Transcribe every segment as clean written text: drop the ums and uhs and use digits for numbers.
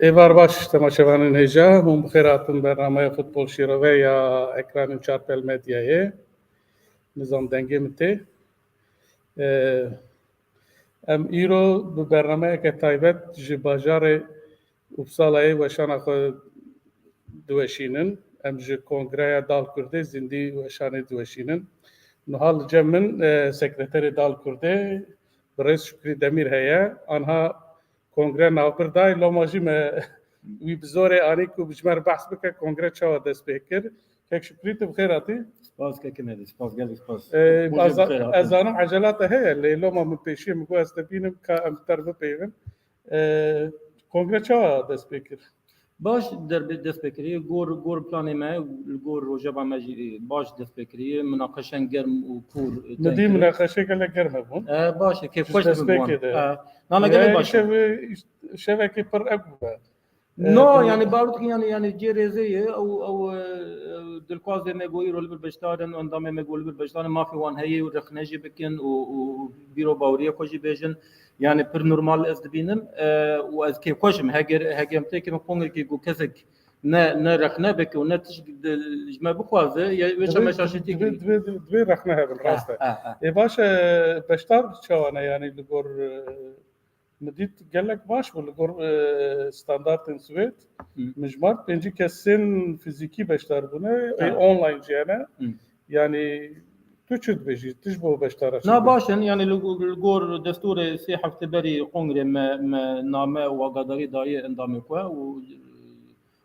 ایوار باش تماشاوانان هجا هم بخیراتون برنامه فوتبال شیروه یا اکران چارپل مدیایه نظام دنگی مته ام ایرو به برنامه که تایبت جباجار اوبسالای وشان خود دوشینن ام ج کنگره دال کرده زندی وشان دوشینن نهال جمن سکرتری دال کرده برای شکری دمیر هیا آنها کنگره ناوبر دای لاماجی ما وی بزاره آنی کو بجمر بحث بکه کنگره چه دست بکر که شکری تو بخیراتی سپاس که کنید سپاس گلی سپاس از آنم عجلات هیا لیلو ما من پیشی مگو استبینم که ام طرف پیون کنگره چه دست بکر باش در دست بکری گور پلانی ما گور روزه با مجی باش دست بکری مناقشه گرم و کور ندی مناقشه کلا گرمه بون باشه کیف خوش دست بگوان بکر نه گلی باشه شبکه پر اقوى نو يعني بارد يعني جي ريزيه او دلكوز ميغوي رول بالبشتارن اندام ميغول بالبشتارن ما في وان هي ورخنجي بكن وبيرو باوريه كوجي بيجن يعني بر نورمال از دبينم واز كي كوجم هاجر متك مقوم كي جو كسك نا رخنا بك ونا تش جما بخوازه يا مشاشتي دبي رخناها بالراسته اي باش بشتار شوانا يعني لغور مديت قال لك باش ولا جور ستاندارت ان سويت مجمار بنجي كسن فيزيكي بشتار بونه اي اونلاين جانا يعني تشد بيجي تشبه بشتار لا باشن يعني الجور دستور سي حفتبري قنغري ما نامه وقدري داي اندامي كوا و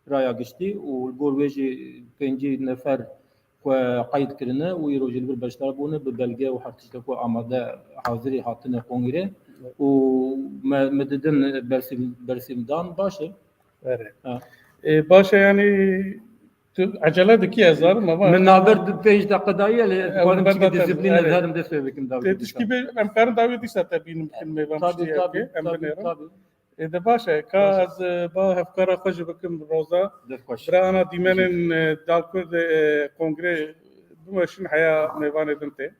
رايا قشتي والجور ويجي بنجي نفر قيد كرنا ويروجي بالبشتار بونه ببلغه وحرتشتكو اماده حاضري حاطنه قنغري ومددن برسيم دان باشه باشه يعني عجله دكي ازار ما من نابر بيج دقدايه لكون تشكي ديسيبلين هذا دس بكم داوي تشكي امكان داوي دي ستابين يمكن ما بمشي اوكي امبنيرا اذا باشه كاز با افكار خوش بكم روزا برانا ديمن دالكور كونغري بمشين حياه ميوان دنته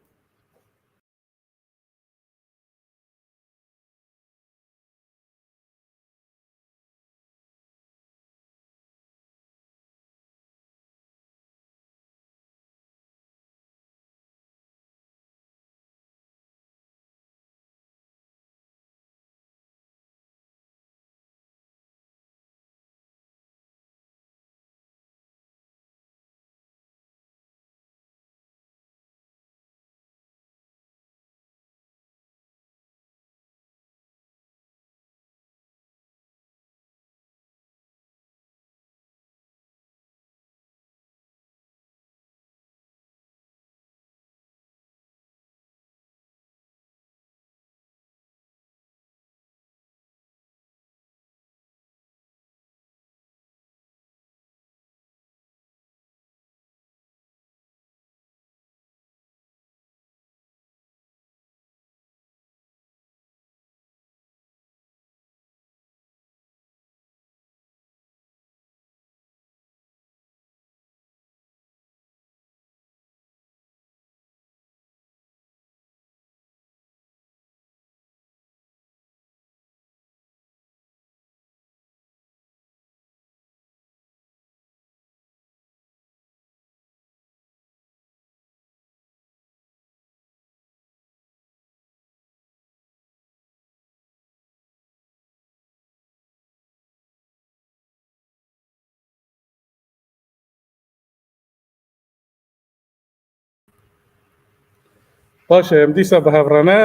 باشه امدیسا به هفرانه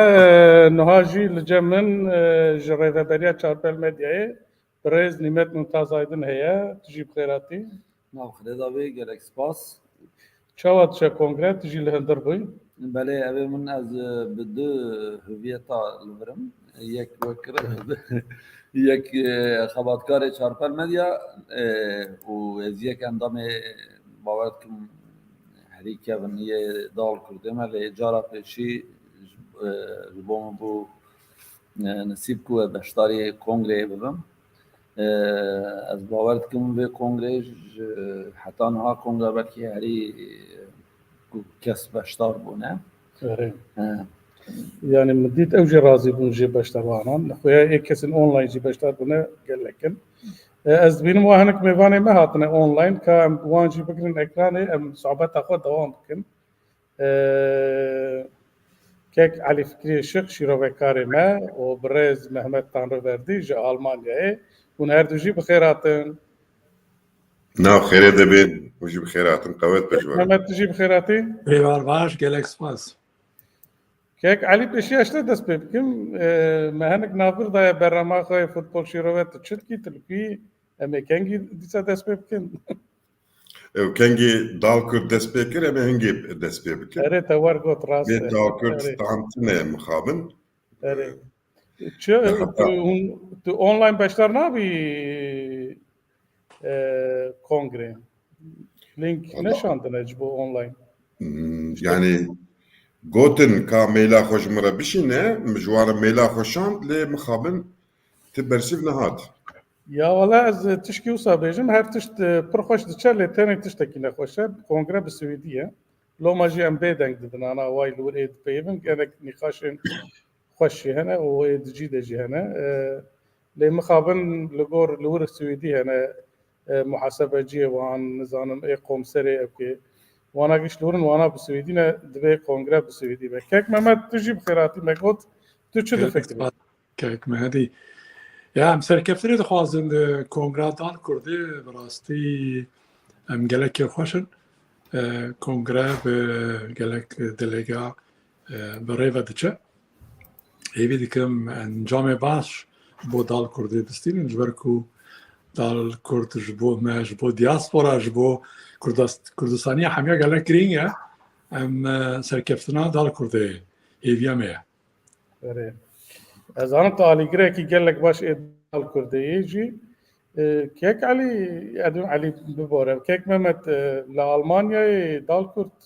نهاجی لجمن جریده بریا چارپل مدیای برز نیمت ممتاز آیدن هیا تجیب خیراتی ناو خدا بی گلک سپاس چواد چه کنگره تجی لهندر بوی بله اوه من از بدو هویتا لورم یک وکر یک خبرکار چارپل مدیا و از یک اندام باورد کم هریکه و نیه دال کردم ولی جارا پیشی بوم بو نصیب کو بشتاری کنگره ببم از باورد کم به کنگره حتی نها کنگره بلکه هری کس بشتار بونه يعني مديت اوجي رازي بون جي بشتر وانا خويا اي كسن اونلاين جي بشتر بونه قال لكن از بینم وهنك میوانه ما هاتنه اونلاین که ام وانجی بگرن اکرانه ام صحبت اخو دوام بکن کک علی فکری شق شیرو بکاری ما و برز محمد تانروردی جا آلمانیای اون هر دوجی بخیراتن ناو خیره دبین وجی بخیراتن قوت بجوار محمد تجی بخیراتی Eyvallah baş gelek spas. کک علی پیشی اشته دست بکن مهنک نافر دای برنامه خواه فوتبال شیرو بت چت کی تلپی امکنگی دیسا دست بکن کنگی دال کرد دست بکر اما هنگی دست بکر اره توار گوت می راسته دال کرد تانتنه مخابن اره چه تو آنلاین بشتر نبی کانگره لینک نشاندن اجبو آنلاین yani gotin ka meyla xoş mıra bişine mjwara meyla xoşand le mixabin te bersiv nehat. یا والا از تشکی و سابیجم هر تشت پر خوش دچار لتنی تشتکی نخوشه کنگره به سویدیه لو ماجی ام بیدنگ ددن انا وای لور اید پیون گنک نقاشن خوشی هنه و اید جیده جی هنه لی مخابن لگور لور سویدی هنه محاسبه جی وان نزانم ای قوم سری ابکی وانا گیش لورن وانا به سویدی نه دبی کنگره به سویدی به کک محمد تجی بخیراتی مگوت تو چه دفکری؟ Gelek mehdi. Ya em serkefteri dixwazin kongra dal kurdê bi rastî em gelekê xweşin kongre bi gelek delega bi rêve diçe. Hêvî dikim encamê baş bo dal kurdê bistînin ji ber ku dal kurd ji bo me ji bo diaspora ji bo Kurdistaniya hemiya gelek girîng ye em serkeftina dal kurdê hêviya me ye. اره از آن تا علی گره کی گلک باش ادال کرده ایجی کیک علی ادم علی بباره کیک ممت لآلمانیا دال کرد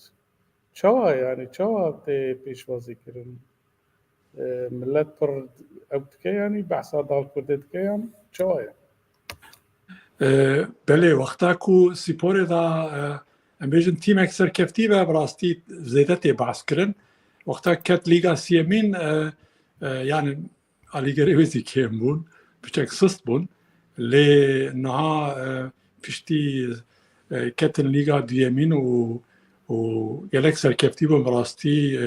چوا یعنی چوا تی پیشوازی کردن ملت پر ابتکه یعنی بحثا دال کرده دکه یعنی چوا یعنی بله وقتا کو سپورê da em bêjin tîmek serkeftî ve bi rastî zêde tê behs kirin wexta ket Lîga Siyemîn yani alîgerê wê zî kêm bûn biçek sist bûn lê niha piştî ketin Lîga Duyemîn û gelek serkeftî bûn bi rastî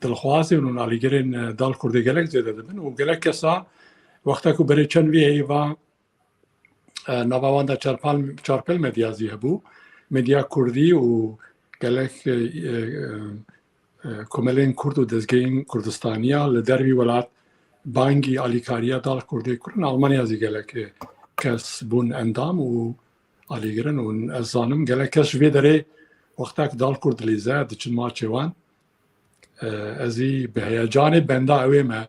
dilxwazê û alîgerên dal Kurdê gelek zêde dibin û gelek kesa wexta ku berê çend vê hêva nava wan de çarpel medya zî hebû medya Kurdî û gelek komelên Kurd û dezgehên Kurdistaniya li dervî welat bangî alîkariya dal Kurdê kirin Almanya zî gelek kes bûn endam û alîgirin û ez zanim gelek kes ji vê derê wexta ku dal Kurd dilîze diçin maçê wan ez î bi heyecanê benda ew ê me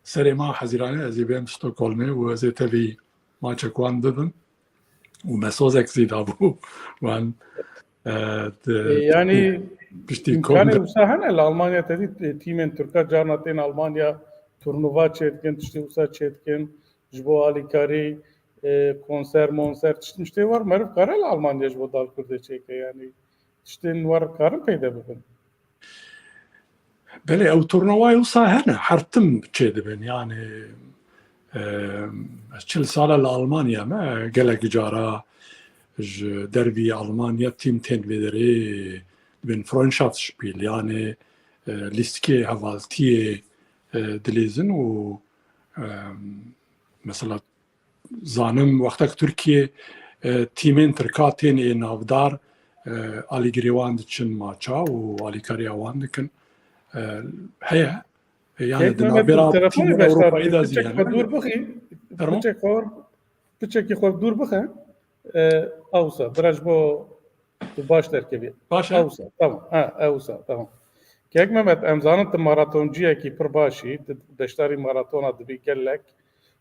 serê ma hezîranê ez ê bêm Stockholmê û ez ê tevî maçek wan bibim û mesozek zî dabû wan yani piştî imkanı usa hene Almanya tedi timen Türka carnaten Almanya turnuva çetkin tişti usa çetkin jbo alikari konser monser tişti var merif karel Almanya jbo dal kurde çeke yani tiştin var karın peyda bibin Belê ew turnuvayê wisa hene hertim çê dibin yani çil sala li Almanya me gelek cara ji dervî Almanya tîm tên vê derê bin Freundschaftsspiel yani lîstikê hevaltiyê dilêzin û mesela zanim wexta ku Tirkiye tîmên Tirka tên ê navdar alîgirê wan diçin maça û alîkariya wan dikin heye yani di navbera tîmên Ewropayê de zî hene dur bixî piçekî xwe dur bixe awsa biraz bo baş derkevî baş awsa tamam ha awsa tamam kek Mehmet em zanin tu maratonciyekî pir başî beşdarî maratona dibî gelek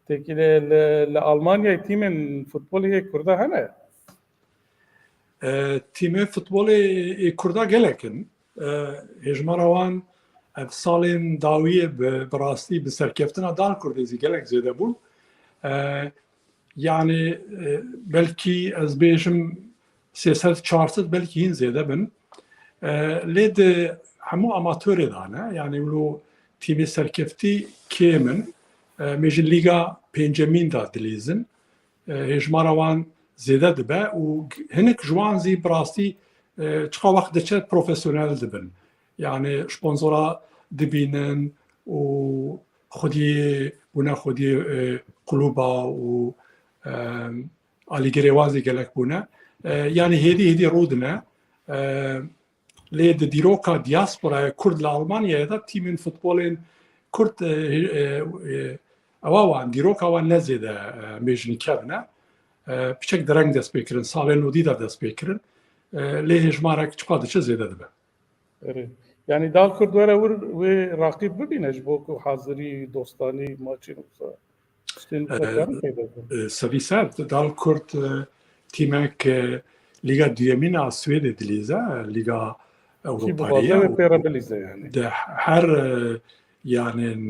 tekî li Almanyayê tîmên futbolê Kurda hene tîmê futbolê Kurda gelekin hêjmara wan ev salên dawiyê bi rastî bi serkeftina dal Kurdê zî gelek zêde bûn yani belkî ez bêjim 300-400 belkî hîn zêde bin lê di hemû amatörê de hene yani wilo tîmê serkeftî kêm in mêjin Lîga pêncemîn da dilîzin هێژمارە وان زێدە دەبێ و هەنێک جوان زی بڕاستی چقا وەخت دەچێت پرۆفسیۆنال دەبن یعنی شپۆنزۆرا دبینن و خودی بوونە خودی قلوبا و ئالیگەرێوازی گەلک بوونە یعنی هێدی ڕوودنە لێ دیرۆکە دیاسپۆرای کورد لە ئەڵمانیادا تیمین فوتبۆڵێن کورد ئەوان دیرۆکەوان نەزێدە مێژنی کەبنە پیچێک دەرەنگ دەست پێکردن ساڵێن نودیدا دەست پێکردن لێ هێژمارێک چقا دەچە زێدە دەبێت yani dal Kurd were wê raqîb bibîne ji bo ku hazirî dostanî maçên wisa Sevî ser dal Kurd tîmek Liga Duyemîna Swêdê dilîze Liga Ewropayê de her yanên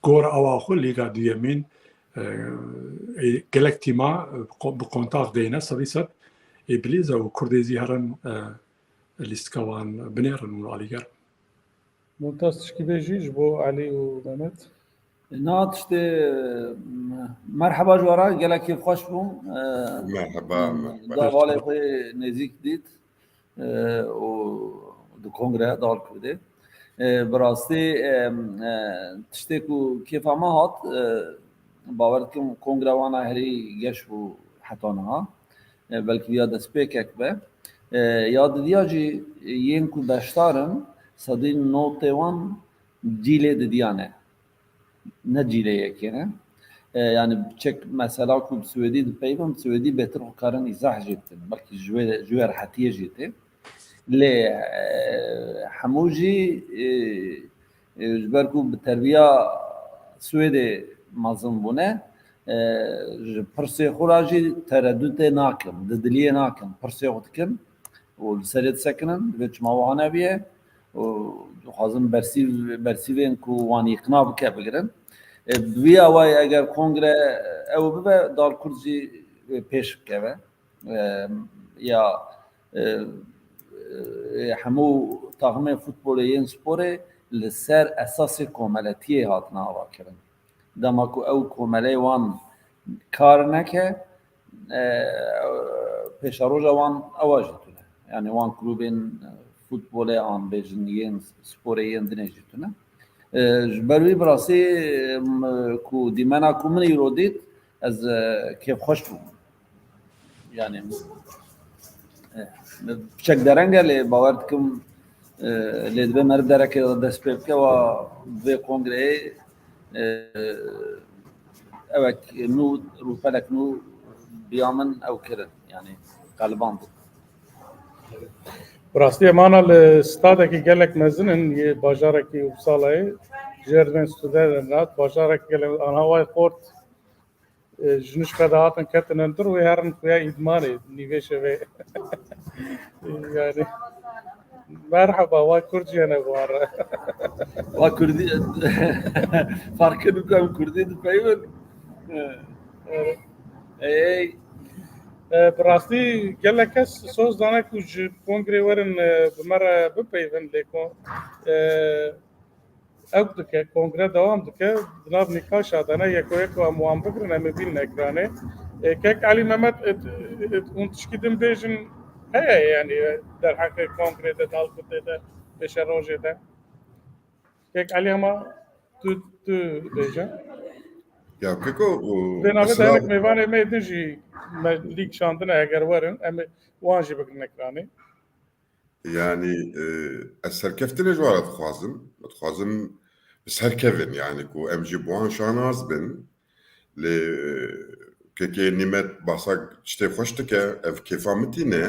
gor awa xwe Liga Duyemîn gelek tîma bi kontaq deyne sevî ser ê bilîze û Kurdê zî herin lîstkewan binêrin û alîger Mumtaz tişkî bêjî ji bo Elî û Mehmet Na tiştê merheba ji wara gelek kêfxweş bûm davalê xwe nêzik dît û di kongreya dal Kurdê bi rastî tiştê ku kêfa me hat bawer dikim kongreya wan a herî geş bû heta niha belkî ya destpêkek be ya didiya jî yên ku beşdarin sedî notê wan cîlê didiyane ne cîleyekê ne yani çek mesela ku bi Swêdî dipeyvin Swêdî bêtir karin îzah jê bikin belkî ji wê rehetiyê jê tê lê hemû jî ji ber ku bi terbiya Swêdê mezin bûne ji pirsê xwe ra jî tereddûtê nakin di diliyê nakin pirsê xwe dikin û li serê disekinin divê çima wiha nebiye û dixwazin bersîvên ku wan îqna bike bigirin vî awayê eger kongre ew bibe dal Kurd jî pêş bikeve ya hemû taximê futbolê yên sporê li ser esasê komeletiyê hatine avakirin dema ku ew komeleyê wan kar neke pêşaroja wan ewa jî tune yani wan kulûbên futbolê an bêjin yên sporê yên dinê jî tune ji ber wî bi rastî ku dîmena ku min îro dît ez kêfxweş bûm yani piçek dereng e lê bawer dikim lê dibe meriv derekê dest pê bike wa vê kongreyê ewek nû rûpelek nû biya min ew kirin yani qeliband Bi rastî emana li stadekî gelek mezin in yê bajarekî Upsalayê ji erdên studentên hat bajarekî gelek anawayê xort ji nişka de hatin ketinin dir wê herin xuya îdmanê nîveşê vê yani merheba way Kurd jî bu ara wa Kurdî farkın ku em Kurdî dipeyvin bi rastî gelek kes soz dane ku ji kongrê werin bi me re bipeyvin lê ew dike kongre dewam dike di nav nîqaşa de ne yekoyek em wan bigirin em ê bînin ekranê kek Elî Mehmet hûn tişkî din bêjin heye yani derheqê kongrê de dal Kurdê de pêşerojê de kek Elî hema tu bêje Ya keko Vê navê de hinek mêvanê me din jî me lîk şandine eger werin em ê wan jî bigirin ekranê yani ez serkeftinê ji wara dixwazim bi serkevin yani ku em jî bi wan şanaz bin lê kekê nîmet basa tiştê xweş dike ev kêfa min tîne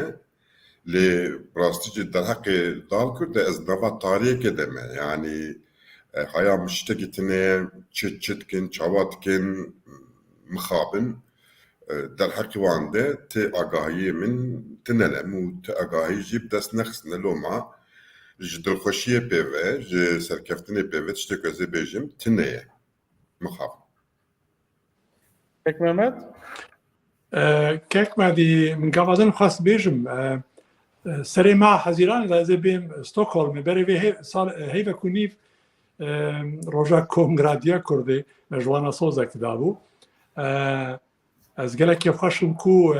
lê rastî jî derheqê dal Kurd de ez nava tariyekê deme yani haya min ştekî tune çit dikin çawa dikin mixabin derheqê wan de tê agahiyê min tinelem û tê agahî jî bi dest nexistine loma ji dilxweşiyê pêve ji serkeftinê pêve tiştê ku ez ê bêjim tune ye mixab Kek Mehmet kek me dî min gavazin xwast bêjim serê me hezîran da ez ê bêm Stockholmê berê vê heyvek û nîv roja kongradiya Kurdê me ji wana sozek dabû از گلکی خوشم کو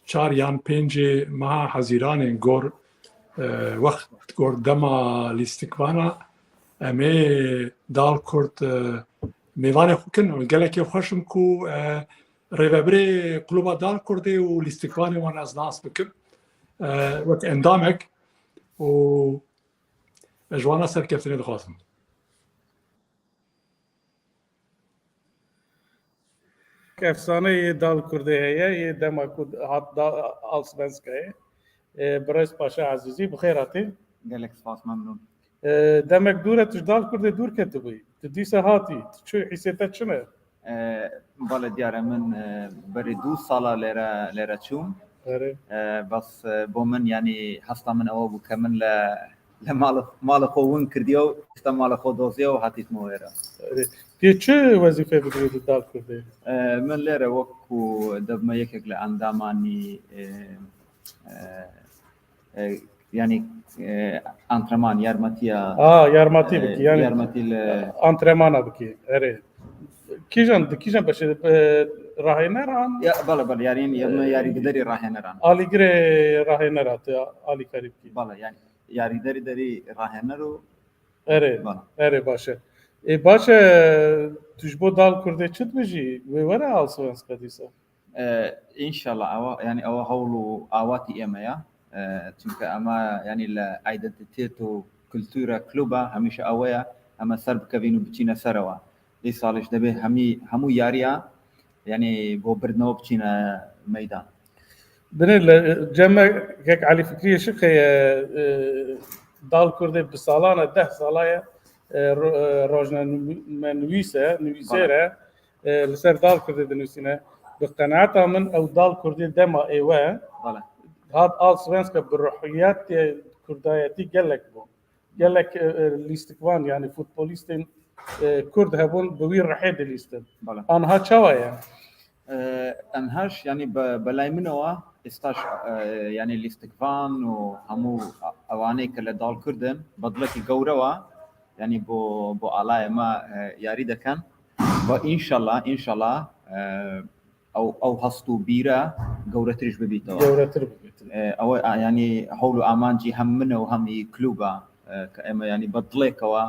چار یان پنج ماه حزیران گور وقت گور دما لیستکوانا امی دال کرد میوان خوکن و گلکی خوشم کو ریبری قلوب دال کردی و لیستکوانی وان از ناس بکن وقت اندامک و جوانا سرکفتنی دخواستم. افسانه دال کرده هیه دما کود هات آلسونسکه برایس پاشا عزیزی بخیر آتی قالك سپاس ممنون دمك دورة تش دال کرده دور كتبي تديسه هاتي شو حسيتك شنو؟ بالا ديارة من بري 2 سالا ليرا تشوم بس بومن يعني حستا من أوابو كمن لمال خوون كرديو استا مال خو دوزيو هاتيت مويرا تي شو وظيفة بتريد دال کرده؟ من ليرا وكو دب ما يكك لأنداماني يعني antrenman yarmatiya yarmati biki yani yarmati antrenmana biki ere kişan başı rahineran ya bala yari gideri rahineran ali gire rahinerat ali karib ki bala yani yari dari rahineru ere başı başı tujbo dal kurde çıt biji ve var alsvenska disa inşallah yani ava havlu avati emaya çünkü ama yani la identitet و كلتورة كلوبا هميشه أويا أما سرب كفينو بتشينا سروا لي صالح دبي همو ياريا يعني بو بردنو بتشينا ميدان بنل جمع كيك علي فكرية شقي دال كردي بسالانة 10 سالايا روجنا نويسة لسر دال كردي دنوسينا بقناعتها من أو دال كردي دما إيوه هاد آلسونسكا بالروحيات كردايتي قال لك الاستكوان يعني فوتبوليستين كرد هبون بوير رحيد الاستن أنها شوا يعني أنهاش يعني بلاي منوا استاش يعني الاستكوان وهمو أواني كلا دال كردن بدلك جوروا يعني بو علاية ما يريد كان وإن شاء الله أو هستو بيرا جورتريش ببيتوا أو يعني حولو أمانجي هم منه وهم كلوبا كأما يعني بدلكوا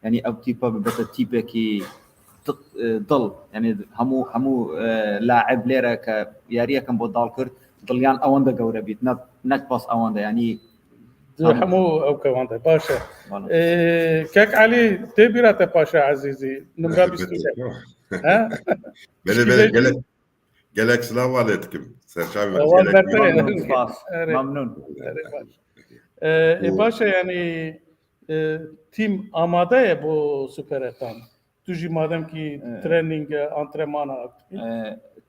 يعني أو تيبا بتتيبا كي ضل يعني همو لاعب ليرا كياريا كان بودال كرد ضليان أواندا جورا بيت نك باس أواندا يعني همو أو كواندا باشا كاك علي تبيرا باشا عزيزي نمرة بيستو ها قالك السلام عليكم ممنون باشا يعني تيم آماده بو سوبرتان توجي مادام كي تريننج انتريمان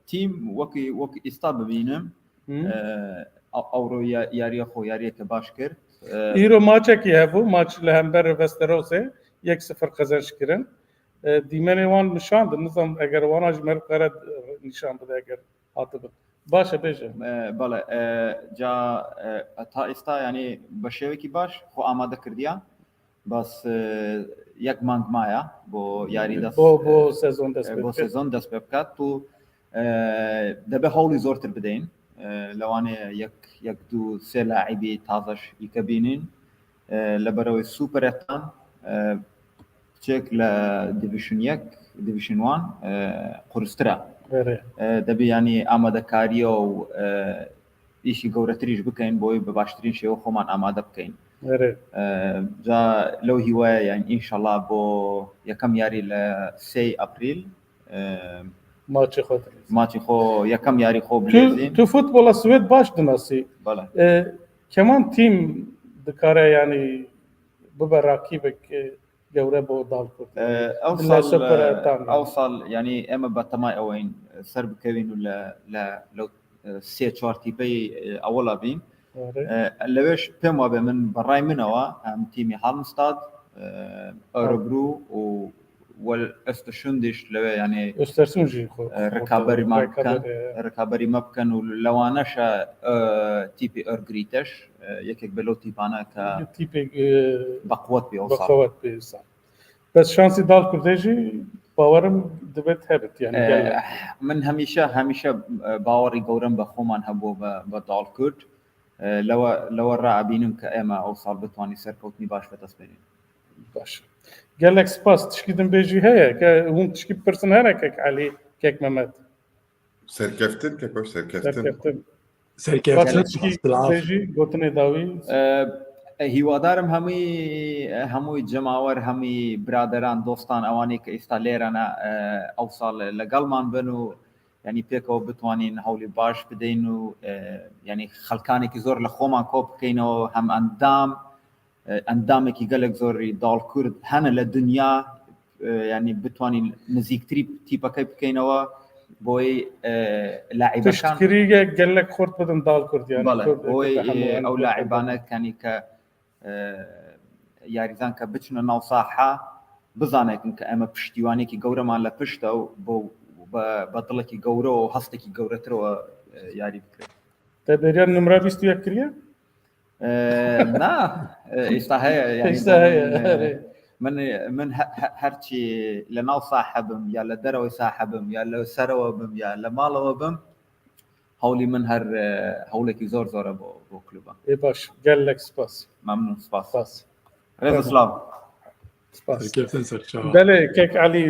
تيم وكي استاب بينم اورو ياري كباش كر ايرو ماتش كي هبو ماتش لهمبر وستروسه 1-0 قزنش كرن دیمنی وان نشان ده نظام اگر واناج مر قرد نشان بده اگر هاتب باشه بشه بله جا تا استا يعني بشوي كي باش خو آماده كرديا بس یک مانگ مایا بو یاری دست بو سezon دست بکات تو دبه هولی زورتر بدين لوانه یک دو سه لاعبي تازش يكبينين لبروي سوبر اتان تشيك لا ديفيشن 1 قرسترا دبي يعني آماده كاريو إيشي جورتريش بكين بوي بباشترين شيء خمان آماده بكين جا لو هواية يعني إن شاء الله بو يكم ياري ل 3 أبريل ماتش خو يكم ياري خو بليزين تو فوتبول السويد باش دناسي بله كمان تيم دكاره يعني ببراكيبك جورة بو دال أوصل يعني أما بتماي أوين سرب كوين ولا لو سي تشارتي بي أولا بين لوش بيما من براي منوا هم تيمي هالمستاد أوربرو والأستشندش لو يعني أستشندش ركابري مبكن ولوانشا تيبي أرغريتش يكك بلو تيبانا ك تيبي بقوات بيوصل بقوات بيوصل بس شانسي دال كردجي باورم دەبێت هەبێت یعنی گەلێک من هەمیشە باوەڕی گەورەم بە خۆمان هەبوو بە داڵکرد لەوە ڕائبینم کە ئێمە ئەو ساڵ بتوانین سەرکەوتنی باش بەدەستبێنین. باش گەلێک سپاس تشکی دەمبێژی هەیە کە هەموو تشکی بپرسن هەنە کەک عەلی کەک مەمەد سەرکەفتن کەکۆ سەرکەفتن سەرکەفتن سەرکەفتن تشکی بێژی گوتنێ داوی هیوادارم هەمووی جەماوەر هەمووی برادەران دۆستان ئەوانەی کە ئێستا لێرەنە ئەو ساڵ لەگەڵمان بن و ینی پێکەوە بتوانین هەوڵی باش بدەین و ینی خەڵکانێکی زۆر لە خۆمان کۆ بکەینەوە هەم ئەندامێکی گەلێک زۆری داڵکورد هەنە لە دنیا ینی بتوانین نزیکتری تیپەکەی بکەینەوە بۆی لاعیبەکان تشکریگە گەلێک خۆرت بدەن داڵکورد یانی بۆی ئەو لاعیبانەکانی کە یاریزان کە بچنە ناو ساحە بزانێتن کە ئەمە پشتیوانێکی گەورەمان لە پشتە و بە دڵێکی گەورە و هەستێکی گەورەترەوە یاری بکرێت. دەبێریان نمرە 21 کریە؟ نا ئێستا هەیە من هەرچی لە ناو ساحە بم یا لە دەرەوەی ساحە بم یا لە سەرەوە بم یا لە ماڵەوە بم هەوڵی من هەر هەوڵێکی زۆر زۆرە بۆ کلوبە. باش گەلێک سپاس ممنون سپاس. ڕێز سلام. سەرکەفتن سەرچاوە. بەڵێ کێک عەلی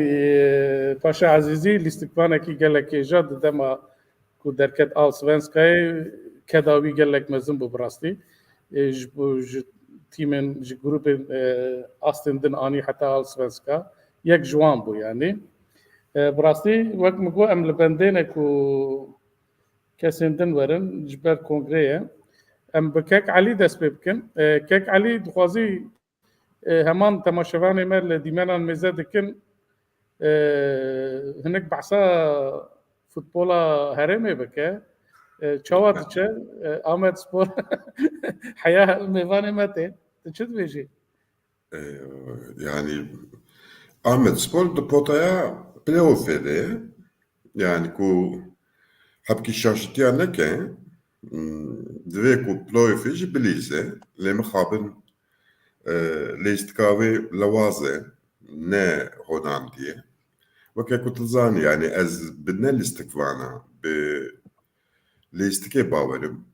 پاشا عەزیزی لیستکبانێکی گەلێک کێژە دەدەمە ku derket Allsvenskayê kedawî gelek mezin bû bi rastî ji tîmên ji grûpên astên din anî heta Allsvenska yek ji wan bû yanî bi rastî wek min got em li bendêne ku kesên din werin ji ber kongreyê em bi Kek Elî dest pê bikin. Kek Elî dixwazî heman temaşevanê me li dîmenan mêze dikin hinek behsa futbola herêmê bike çawa diçe Ahmet Spor heya mêvanê me tê tu çi dibêjî? Yani Ahmet Spor di potaya playoffê de ye yani ku hepkî şaşîtiya neke divê ku playoffê jî bilîze lê mixabin lêstikavê lewazê ne hodandiye weke ku tu zanî yani ez bi ne lîstikvana bi lêstikê bawerim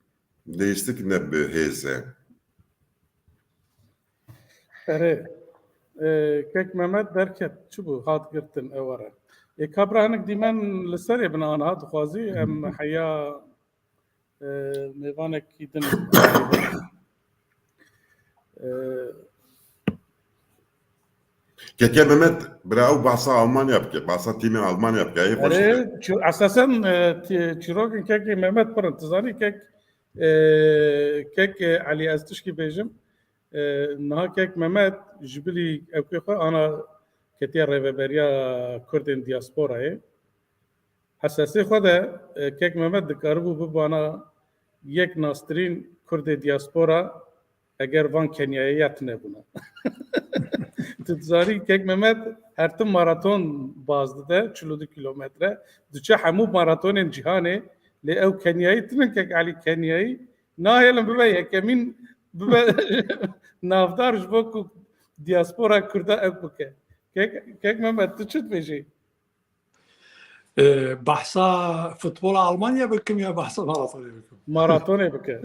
lêstik ne bi hêze. Erê Kek Mehmet derket çi bû hat girtin ew were kabra hinek dîmen li serê bin an hat dixwazî em heya mêvanekî din Keke Mehmet bira ew bahsa Almanya bike bahsa tîmê Almanya bike hê xweş esasen çîrokên Kekê Mehmet pirin tu zanî Kek Elî ez tişkî bêjim niha Kek Mehmet ji bilî evkê xwe ana ketiya rêveberiya Kurdên diasporayê hesasê xwe de Kek Mehmet dikaribû bibana yek nastirîn Kurdê diaspora eger van Kenyayê ya tune bûne. Tu zanî Kek Mehmet her tim maraton baz dide 42 kilometre diçe hemû maratonên cîhanê lê ew Kenyayê tinin Kek Elî Kenyayî nahêlin bibe yekemîn bibe navdar ji bo ku diaspora Kurda ew bike. Kek Mehmet tu çi dibêjî? Bahsa futbola Almanya bikim ya bahsa maratonê bikim? Maratonê bike.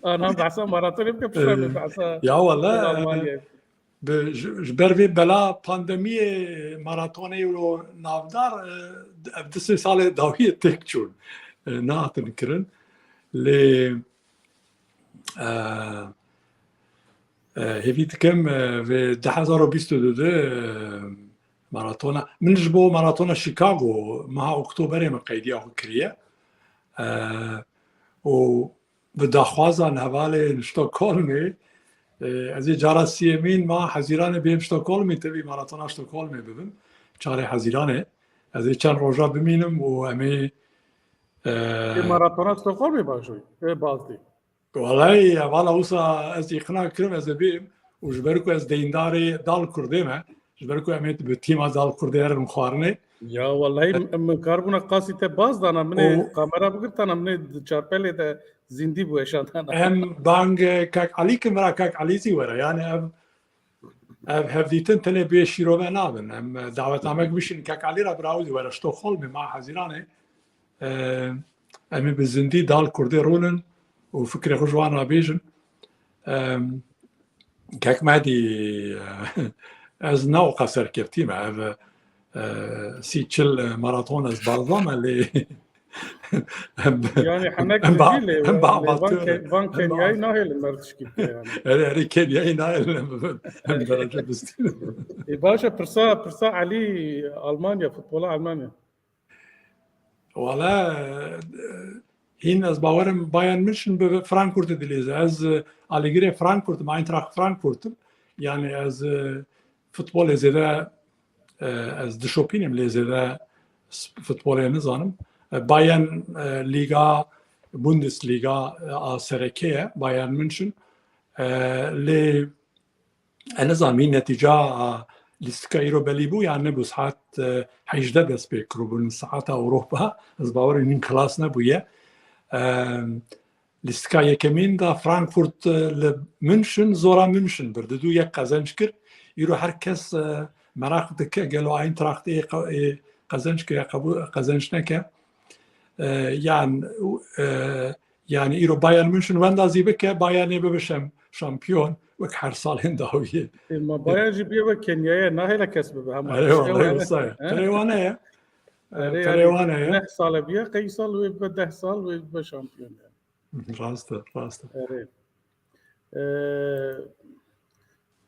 Anha behsa maratonê bike piştre behsa Ya wala Almanyayê. ji ber vê bela pandemiyê maratonê û navdar ev di sê salê dawiyê têk çûn nehatin kirin lê hêvî dikim vê 2022 maratona min ji bo maratona Chicago meha Oktoberê min qeydiya xwe kiriye û bi daxwazan hevalên Stockholmê ez ê cara siyemîn ma hezîranê bêm Stockholmê tevî maratona Stockholmê bibim çarê hezîranê ez ê çend roja bimînim û em ê Maratona Stockholmê bajoyî bazdî. Walay vala wisa ez îqna kirim ez ê bêm û ji ber ku ez deyindarê dal Kurdê me ji ber ku em ê bi tîma dal Kurdê erin xwarinê Ya wallahi min karbûna qasî te baz dana min ê kamera bigirtana min ê çarpelê de zindî bû eşandana. em bang Kek Elî kim vera Kek Elî zî were yani ev هفديتن تنه بيشيرو نابن ام دعوت عمك بشين كاك علي رابراوزي ولا شتوخولم مع حزيرانه ام بالزندي دال كردي رولن وفكري خجوانا بيجن كاك مادي از نو قصر كيفتي مع سيتشل ماراثون از بالضم اللي Yani hanek Em ba- vijile em ba- amatör. van Em ba- Kenya'yı nahil mertiş gibi yani. هذا كينيا نايل هم درجه بستين باشا برسا علي ألمانيا futbola Almanya. ولا هين از باورم بايرن ميونخ بفرانكفورت دليز از اليجري فرانكفورت مع اينتراخت فرانكفورت يعني از فوتبول زيدا از دشوبينم لزيدا فوتبول نظام بايرن ليغا بوندسليغا سركيه بايرن ميونخ ل النظامي نتيجة لسكايرو بليبو يعني بساعات حيجدد بس بيكروبون ساعات أوروبا از باور إنين خلاص نبويا لسكايا كمين دا فرانكفورت لمنشن زورا منشن برددو يك قزنشكر يروح هركس مراق دكا قالوا عين تراخت إيه قزنشكر يا قزنشنكا يعني إيرو بايرن ميونخ واندا زيبكا بايرن ببشم شامبيون وك هر سال هنداوية ما بايرن جيبيه و Kenya'ya nahil kesbe هم. ايوه صحيح فريوانية فريوانية نه سال بیا قی سال و به 10 سال و به شامپیون. راسته آره.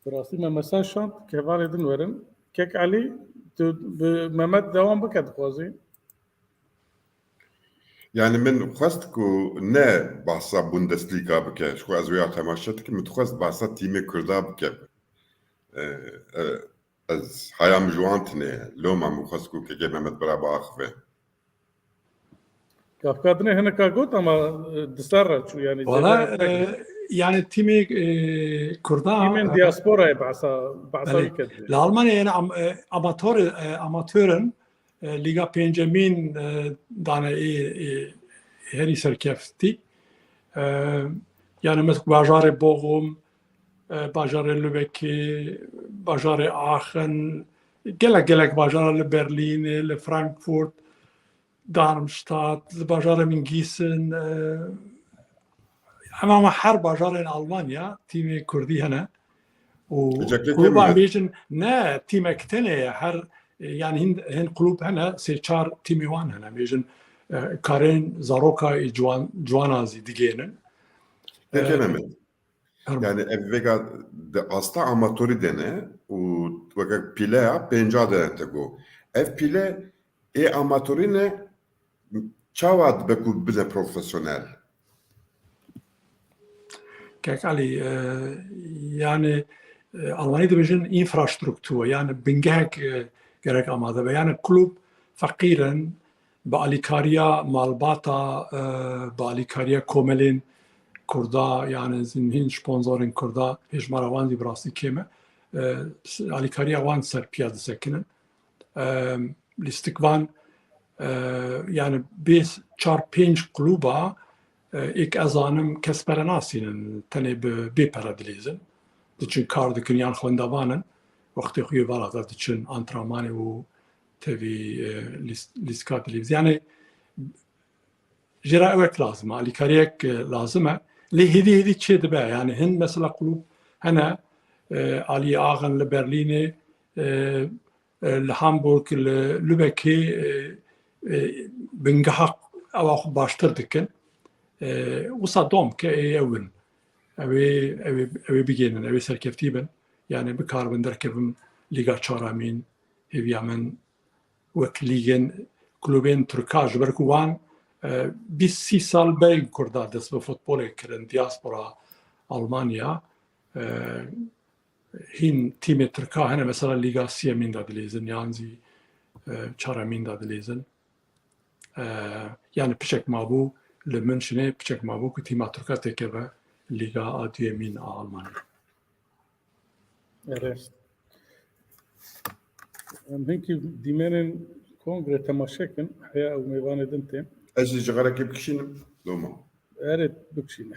براستی من مثلا شانت که واردن ورن کک علی تو محمد دوام بکد خوازی. يعني من خواست كو نه بحثا بوندسليغا بك شو ازويا تماشتك من خواست بحثا تيمي كردا بك از هايام جوانتني لو ما مخواست كو كي محمد برابا اخفه Kafkadne hene kagot ama dışarı şu yani. والله يعني تيمي كردان Kimin diasporaya bahsa yıkadı. الألمانيا يعني أماتورن ليغا بنجامين دانا هري سركفتي يعني مثل باجار بوغوم باجار لوبكي باجار آخن جلك باجار لبرلين لفرانكفورت دارمشتات باجار من جيسن أمام حرب باجار ألمانيا تيمي كردي هنا وكلوب بيجن نا تيم كتنة هر يعني هن قلوب هنا سيشار تيمي وان هنا بيجن كارين زاروكا جوانازي ديجينن Peki Mehmet. Yani evvega hasta amatörü dene u vaka pilea penca dene tego. Ev pile amatörüne çavad beku bile profesyonel. كيك علي يعني ألمانيا دبيجن إنفراستركتور يعني بنجهك جرك أماذا يعني كلوب فقيرا باليكاريا مالباتا باليكاريا كوملين كردا يعني زنهين سبونسورين كردا هيش مروان دي براسي كيما اليكاريا وان سر بياد سكنن الاستقبال يعني بيس 4-5 كلوبا ilk azanım kesperenasinin tane bir paradilizin. Diçin kar dikin yan xwendavanın vakti xuyu varada diçin antrenmanı u tevi liskatiliz. Yani jira evet lazım. Ali kariyek lazım. Li hedi çedi be. Yani hin mesela kulüp hena Ali Ağan le Berlin'e le Hamburg le Lübeck'e bingahak avax baştır dikin. وصدام كأول أبي بيجينا أبي سركفتيبن يعني بكاربن دركبم ليغا تشارامين هبيا من وكليجن كلوبين تركاج بركوان بسي سال بين كردا دس بفوتبول كرن دياسبورا ألمانيا هين تيم تركا هنا مثلا ليغا سيامين دادليزن يانزي تشارامين دادليزن يعني بشك مابو لمنشنه بچک مابو که تیما ترکا تکه لیگا آدیمین آلمانی. Evet. Hinki dimenin kongre temaşekin haya u mevan edinti. Ezi jigara kip kişinim. Doma. Evet bükşine.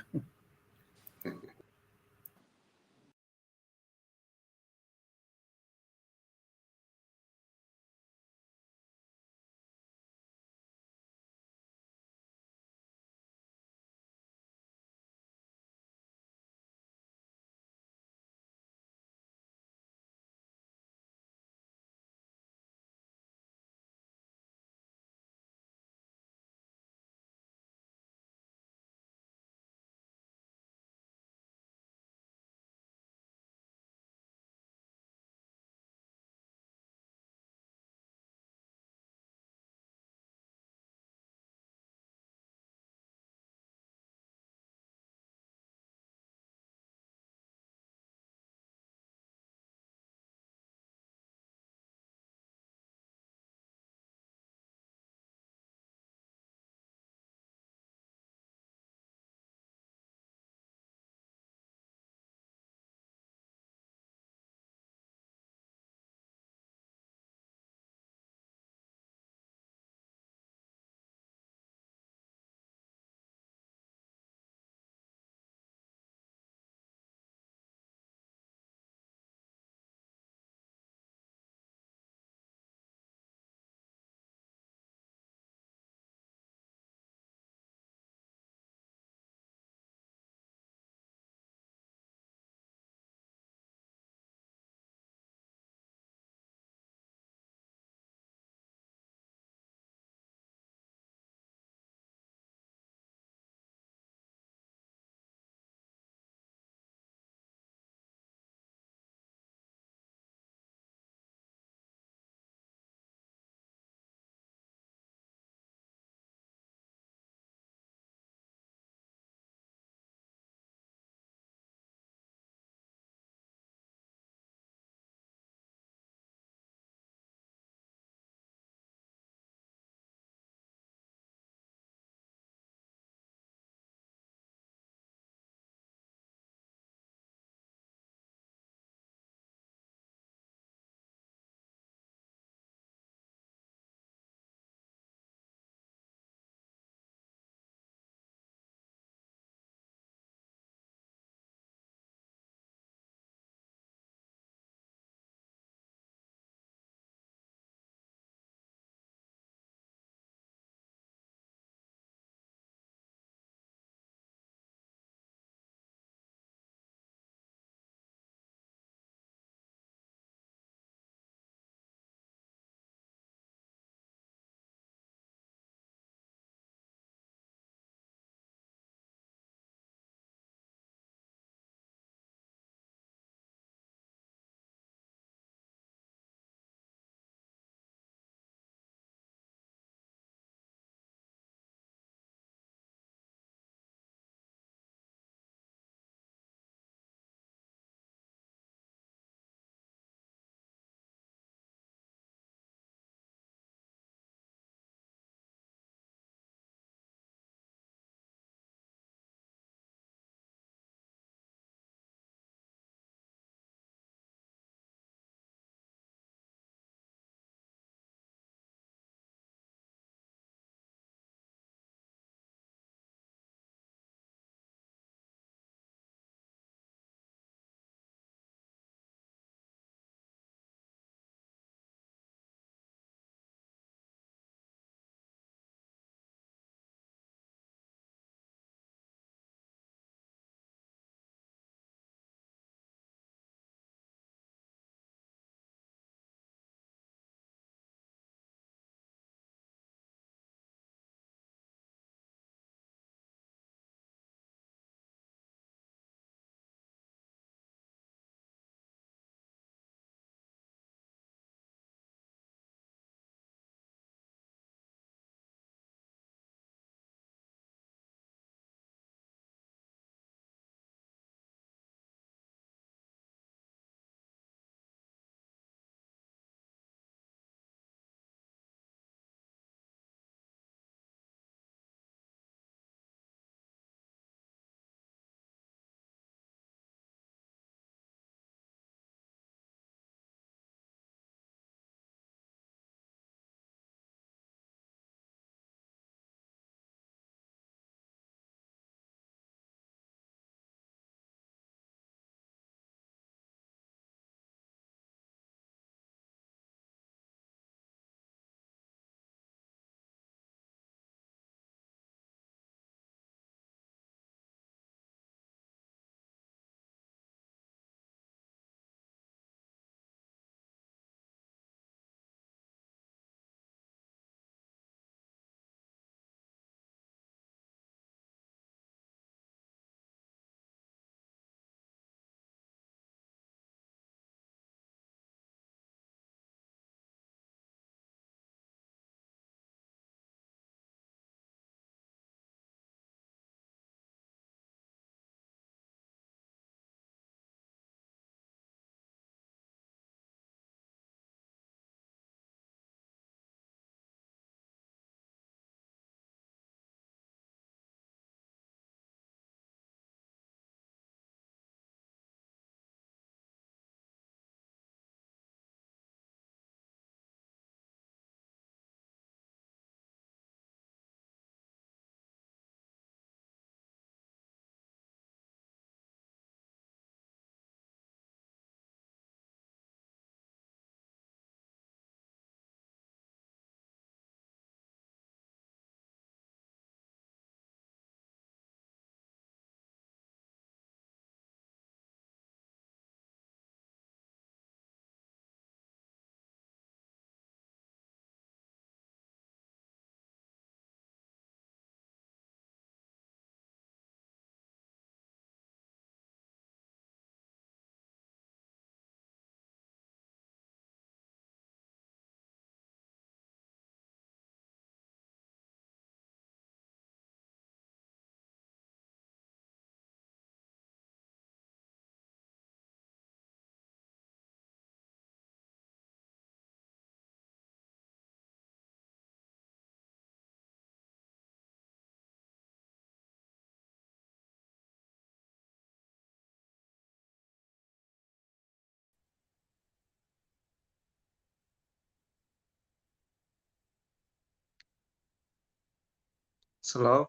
سلااو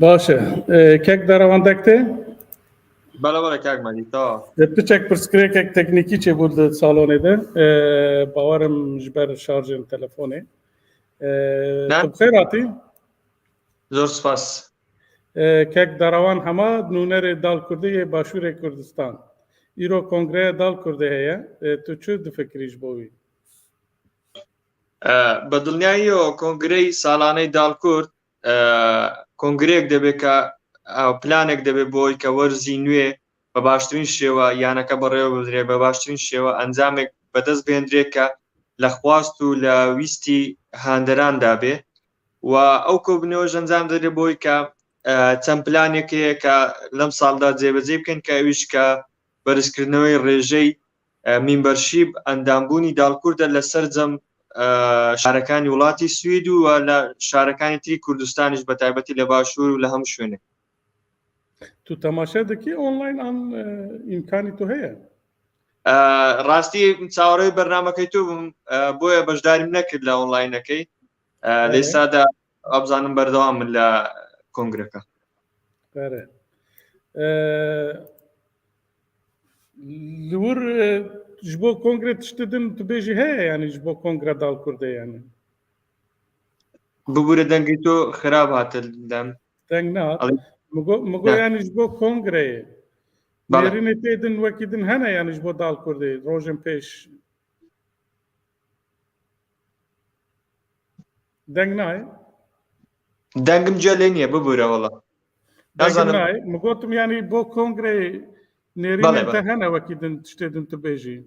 باشه کێک دەڕەوەندەکتێ بەڵە بەڵە کاک مەدیتەوە پچێک پرسکرێکێک تەکنیکی چێبوو لە ساڵۆنێدا باوەرم ji ber şarjên telefonê xêraتی زۆر سپاس کێک دەڕەوان هەما نونەرê Dal Kurdê yê Başûrê Kurdistan îro Kongreya Dal Kurdê heye tu çi difikirî ji bo wî بە دڵنیاییەوە کۆنگرەی ساڵانەی داڵکورد کۆنگرەیەک دەبێت کە پلانێک دەبێت بۆی کە وەرزی نوێ بە باشترین شێوە یانەکە بەڕێوە بدرێت بە باشترین شێوە ئەنجامێک بەدەست بێنرێت کە لە خواست و لە ویستی هاندەراندا بێ و ئەو کۆبنەوەش ئەنجام دەدرێت بۆی کە چەند پلانێکەیە کە لەم ساڵدا جێبەجێ بکەن کە ئەویش کە بەرزکردنەوەی ڕێژەی میمبەرشیب ئەندامبوونی داڵکوردە لەسەر جەم شارەکانی وڵاتی سوید و لە شارەکانی تری کوردستانیش بە تایبەتی لە باشوور و لە هەموو شوێنێ تو تەماشا دەکەی ئۆنلاین ئەم ئیمکانی تو هەیە ڕاستی چاوەڕێی بەرنامەکەی تو بووم بۆیە بەشداریم نەکرد لە ئۆنلاینەکەی لێسادا ئەبزانم بەردەوام من لە کۆنگرەکە لور ji bo kongre tiştî din tu bêjî heye yanî ji bo kongre Dal Kurdê yanî ببوورە دەنگی تۆ خراپ هاتە دەم deng nehat migo yanî ji bo kongreyê nêrînê tê din wekî din hene yanî ji bo Dal Kurdê rojên pêş deng nayê دەنگم جێ لێ نییە ببوورە وەڵا nayê min gotim yanî bo kongreyê nêrînê te hene wekî din tiştê din tu bêjî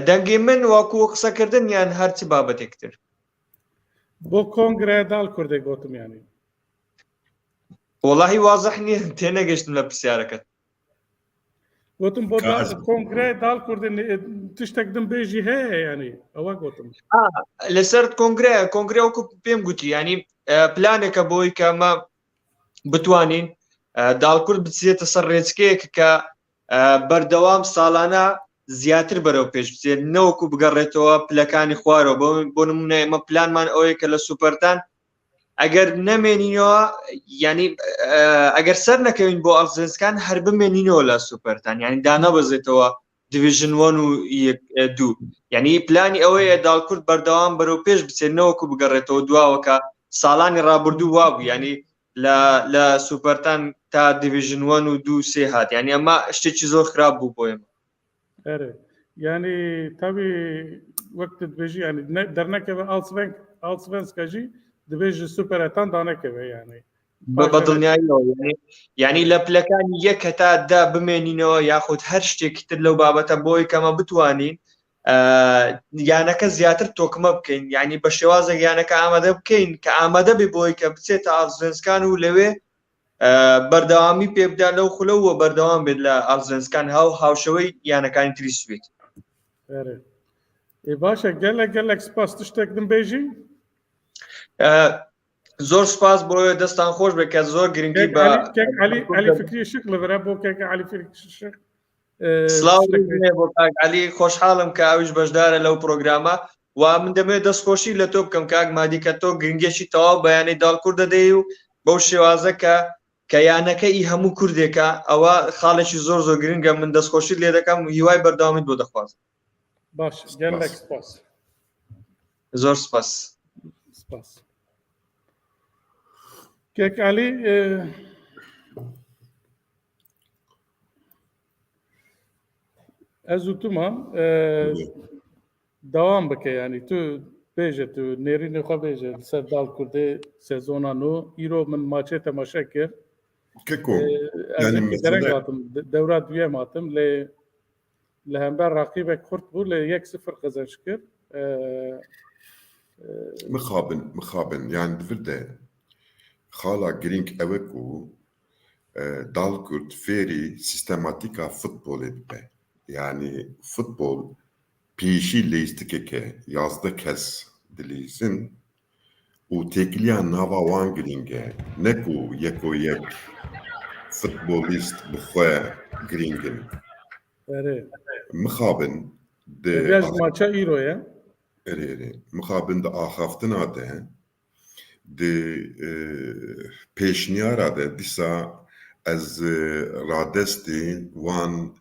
دەنگی من وەکو قسەکردن یان هەرچی بابەتێکتر bo kongreya Dal Kurdê gotim yanî وەڵاهی وازەح نییە تێنەگەشتم لە پرسیارەکەت gotim bo kongreya Dal Kurdê tiştek din bêjî heye yanî ewa gotim لەسەر کۆنگرە وەکو پێم گوتی ینی پلانێکە بۆی کە ئەمە بتوانین داڵکورد بچێتە سەر ڕێچکەیەک کە بەردەوام ساڵانە زیاتر بەرەو پێش بچێت نەوەکو بگەڕێتەوە پلەکانی خوارەوە بۆ نمونە ئێمە پلانمان ئەوەیە کە لە سوپەرتان ئەگەر نەمێنینەوە ینی ئەگەر سەر نەکەوین بۆ ئەڵزێنسکان هەر بمێنینەوە لە سوپەرتان ینی دانەبەزێتەوە دیڤیژن 1 و 2 ینی پلانی ئەوەیە داڵکورد بەردەوام بەرەو پێش بچێت نەوەکو بگەڕێتەوە دواوەکە ساڵانی ڕابردوو وابوو ینی لە سوپەرتان تا دیڤیژن 1 و 2 3 هات ینی ئەمە شتێکی زۆر خراپ بوو بۆ ئێمە yani tabii wekti dibêjî yani dernekeve Allsvenska jî dibêjî superetan danekeve yani بە دڵنیاییەوە ینی لە پلەکانی یەک هەتا دا بمێنینەوە یاخود هەر شتێکی تر لەو بابەتە بۆی کەمە بتوانین یانەکە زیاتر تۆکمە بکەین ینی بە شێوازە یانەکە ئامادە بکەین کە ئامادە بێ بۆی کە بچێتە ئالزێنسکان و لەوێ بەردەوامی پێبدا لەو خولەوە بەردەوام بێت لە ئالزێنسکان هاوشەوەی یانەکانی تری سوێت باشە gelek spas tiştek din bêjî زۆر سپاس بۆیە دەستان خۆش بێت کە زۆر گرنگی بە علی فکری شق لەبەرە بۆ کێکە علی فکری شق سلااو بۆ کاک علی خۆشحاڵم کە ئەویش بەشدارە لەو پرۆگرامە و من دەمێت دەستخۆشی لە تۆ بکەم کاک مادی کە تۆ گرنگێکی تەواو بەیانەی داڵکورد دەدەی و بەو شێوازە کە یانەکەی هەموو کوردێکە ئەوە خاڵێکی زۆر زۆر گرنگە من دەستخۆشی لێ دەکەم و هیوای بەردەوامیت بۆ دەخوازم باش gelek spas زۆر سپاس کێک علی ez û tu man dewam bike yanî tu bêje tu nêrînê xwe bêje li ser Dal Kurdê sezona nû îro min maçê temaşe kir dereng hatim dewra duyem hatim lê li hember raqîbek Kurd bû lê 1-0 qezenç kir mixabin yani divir de xala girîng ew ku Dalkurd fêrî sîstematîka futbolê dibe yani futbol pêşî lêstikeke yazda kes dilîzin û têkiliya nava wan girîng e ne ku yeko yek futbolîst bi xwe girîngin mixabin maça îro ye mixabin di axaftina de دی پیشنیارا ده دیسا از رادستی وان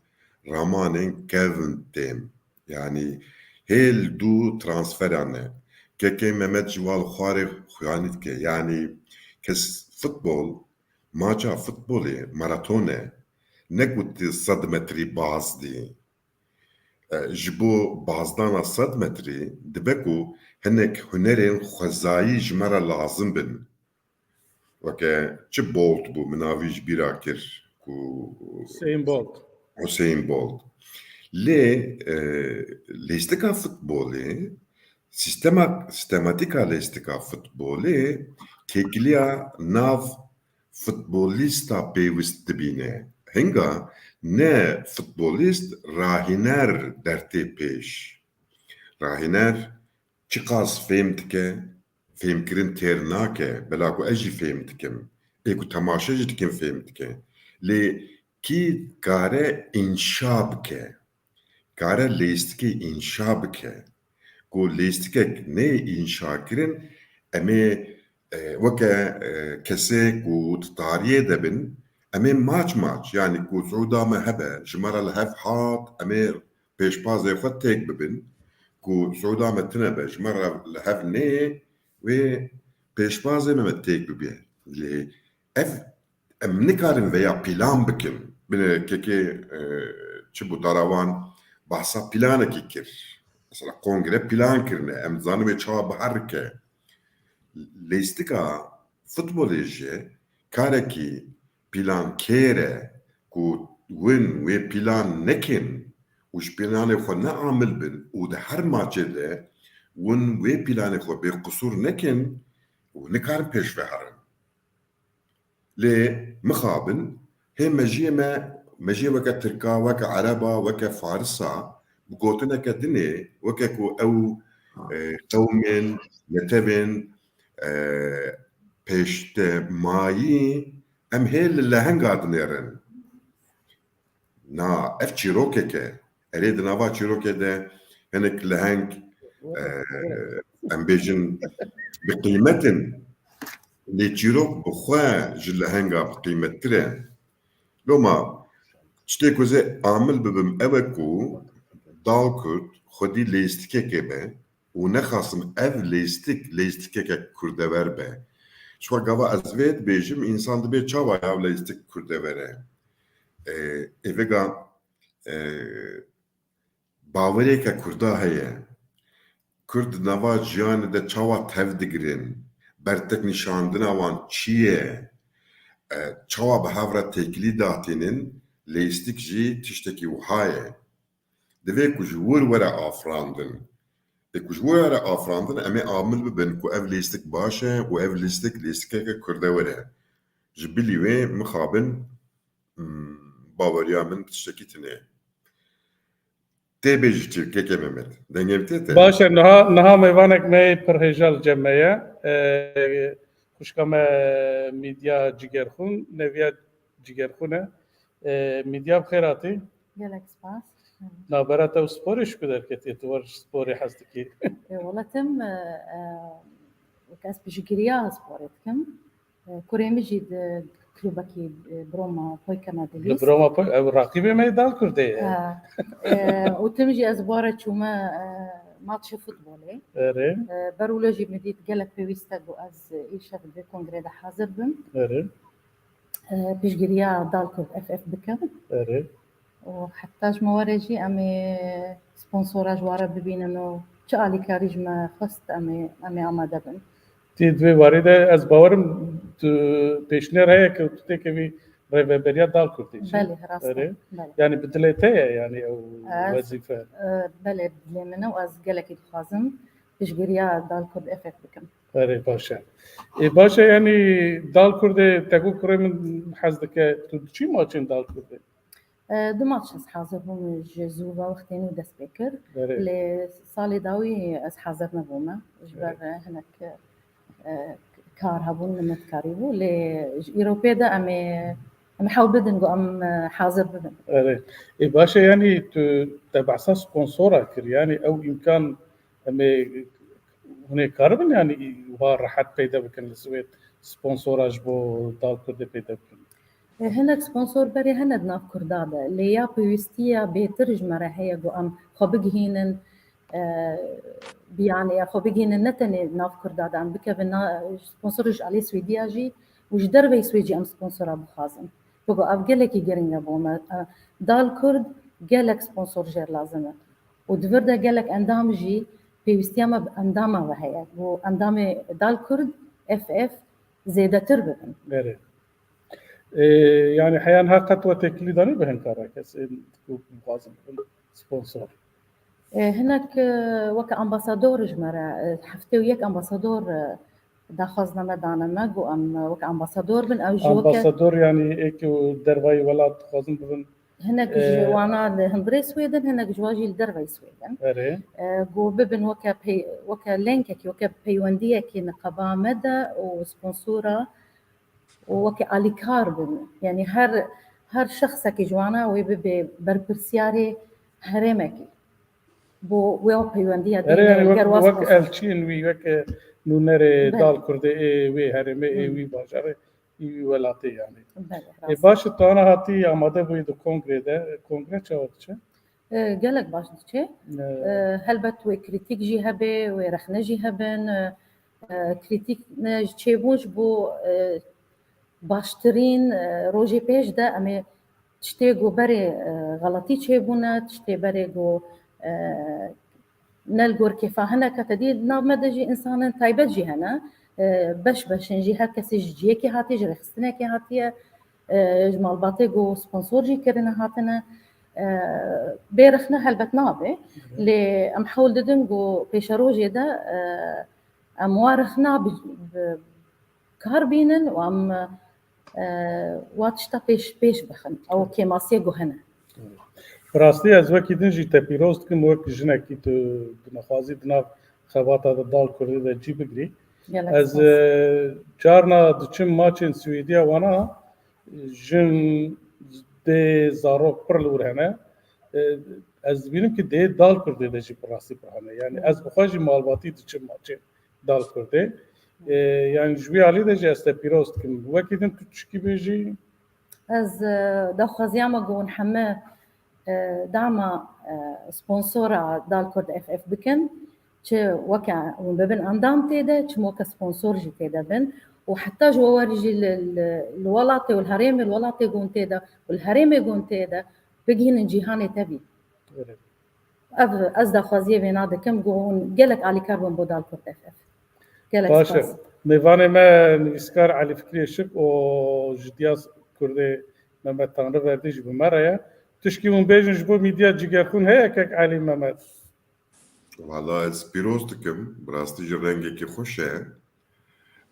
رامانین کevin تیم یعنی هیل دو ترانسفرانه که ممت جوال خواره خوانید که یعنی کس فوتبول ماچا فوتبولی ماراتونه نگوت 100 متری باز دی جبو بازدانا 100 متری دبکو هنک هنرین خوزایی جمرا لازم بن وکه چه بولت بو مناویج بیرا کر کو Hüseyin Bolt. حسین بولت لی لیستکا فوتبولی سیستماتیکا لیستکا فوتبولی تکلیا ناو فوتبولیستا پیوست دبینه هنگا نه فوتبولیست راهینر درتی پیش راهینر چقاس فهمتکه فهمکرین ترناکه بلاکو اجی فهمتکم ایکو تماشاجی دکم فهمتکه لی کی کاره انشا بکه کاره لیستکی انشا بکه کو لیستکه نه انشا کرن امی وکه کسی کو تطاریه دبن امی ماچ یعنی کو سعودا مهبه جمرا لهف حاط امی پیشپازه خود تیک ببن کو سعودا متنبه جمرا لهف نه و پیشپازه ممت تیک ببین لی اف ام نکارن ویا پیلان بکن بینه که چه بو داروان بحثا پیلانه کی کر مثلا کنگره پیلان کرنه ام زانوی چاوا بحرکه لیستکا فوتبولیجه کاره کی پیلان کره کو وین و پیلان نکن وش پیلان خو نه عامل بن و ده هر ماچه ده ون و پیلان خو به قصور نکن و نکارن پیش بهرن لی مخابن هم مجيه وكا تركا وكا عربا وكا فارسا بقوتنا كدني وكا كو او قوم نتبن بيشت مايي ام هيل اللي هنقاد نيرن نا اف تشيروكيكا اريد نافا تشيروكي ده هنك لهنك ام بيجن بقيمتن اللي تشيروك بخوا جل هنقا بقيمتن لو ما تشتكو زي عامل ببم اوكو دالكوت خودي ليستكي كبه ونخاصم اف ليستكي كردور به شو قوا ازويت بيجم انسان دبي چاوا يا ليستك كردوره ايفغا باوريكا كردا هي كرد نوا جيان ده چاوا تفدگرين برتك نشاندنا وان چیه چاوا به هفره تکلی داتینن لیستیک جی تشتکی وحایه دوی کجور وره آفراندن کجور وره آفراندن امی عامل ببین که اف لیستیک باشه و اف لیستیک که کرده وره جبیلی وی مخابن باوریا من تشتکی تنه تی بیجی چرکه که ممت دنگم تیته باشه نها میوانک می پرهیجال جمعه خوشکام میدیا جگرخون نویاد جگرخونه میدیا بخیراتی جالك سباس نابرات او سپورش کدر کتی توار سپوری حزدکی والله تم وكاس بجيريا سبورتكم كوري مجيد كلوبكي بروما بوي كناديليس لبروما او راقبی میدال کرده وتمجي أزبارة شوما ماتش فوتبولي اره برولوجي مديت قالك بيويستا از إيشا في كونغري ده حاضر بم اره بجيريا دالكو اف بكم اره وحتاج موارجي أمي سبونسورا جوارا ببين إنه شالي كاريج ما خست أمي آماده بن تی دوی وارده از باورم پیشنر هیا که تو تکوی ریوبریا دال کرده بله راستا اره بله يعني بدلتها يعني او وظيفه بله لمنه وأز قالك يتخازم بجيريا دالكو اف بكم اره باشه باشه يعني دال کرده تگو کره من حزدك تو چی ماچین دال کرده دو ماتش از حاضر هم جزوبا وقتين ودس بكر اره اللي صالي داوي از حاضر نبوما جبر هناك كار هبون متكاريبو لإيروبيا ده أمي حاول بدن جو أم حاضر بدن اره باشه يعني تبع اساس سبونسورا كر يعني او امكان امي هناك كاربن يعني وراحت بيدا بكن السويد سبونسوراج بو دال كرد بيدا بكن هناك سبونسور بري هند ناف كردادا اللي يا بيستيا بترجمة راهي جو ام خبجهين يعني خبجهين نتني ناف كردادا ام بكبنا سبونسورج عليه سويدياجي وش دربي سويدي ام سبونسورا بخازن بقو افجلك يجرين بوما دال كرد جالك سبونسور جير لازمه ودفردا جالك اندامجي بيستيما انداما وهي واندامي دال كرد اف اف زيادة تربن غير يعني حيان ها قطوة تكليداني بهن كاراكس تكون مخازن سبونسور هناك وك امباسادور جمرة حفتي وياك امباسادور داخزنا مدانا ماجو ام وك امباسادور بن او جو امباسادور يعني ايك درباي ولا خازن بن هناك جوانا هندري سويدن هناك جواجي الدربي سويدن غير جو ببن وك بي وك لينكك وك بيونديه كي نقبا مدى وسبونسورا وك اليكار بن يعني هر شخصك جوانا ويبي بربرسياري هرمكي بو ويو بيونديه غير يعني وك الشين وي وك نونر دال كرد وي هرمه وي باشر وي ولاتي يعني باش تانا هاتي آماده بوید کنگره ده کنگره چه وقت قالك باش تشي هلبت وكريتيك جي هبه ورخنا جي هبن كريتيك نج تشيبوش بو باشترين روجي بيش ده امي تشتيغو بري غلطي تشيبونا تشتي بري جو نلقور كيف هنا كتديد ناب مدجي انسان تايبت جي هنا باش نجي هكا سجيه كي هاتي جري خستنا كي هاتي جمال باتيغو سبونسور جي كرنا هاتنا بيرخنا هلبت نابي اللي ام حول ددنجو بيشاروجي ده ام وارخنا بكاربينن وام واتشتا بيش بخن او كيماسيغو هنا براستی از وقتی دنجی تپیروست کن وقت جنکی تو دنخوازی دناف خواتا دال کرده ده جی بگری از جارنا دچم ماچن سویدیا وانا جن ده زارو پرلور هنه از بینم که ده دال کرده ده جی براستی پرهنه یعنی از بخواجی مالباتی دچم ماچن دال کرده yani جوی علی ده جی است تپیروست کن وقتی دن تو چکی بیجی از دخوازیاما گون همه دعما سبونسورا دال كرد اف اف بكن تش وكا وببن اندام تيدا تش موكا سبونسور جي تيدا بن وحتى جو ورجي الولاطي والهريم الولاطي قون تيدا والهريم قون تيدا بقين جيهاني تبي از دخوازيه بيناد كم قون قالك علي كاربون بودال كرد اف اف قالك باشه میوانه ما نویسکار علی فکری شک و جدیاز کرده محمد تانره وردیش بمره تشكي من بيجن جبو ميديا جيجاكون هيك علي محمد والله از بيروستكم براستي جرنجي كي خوشه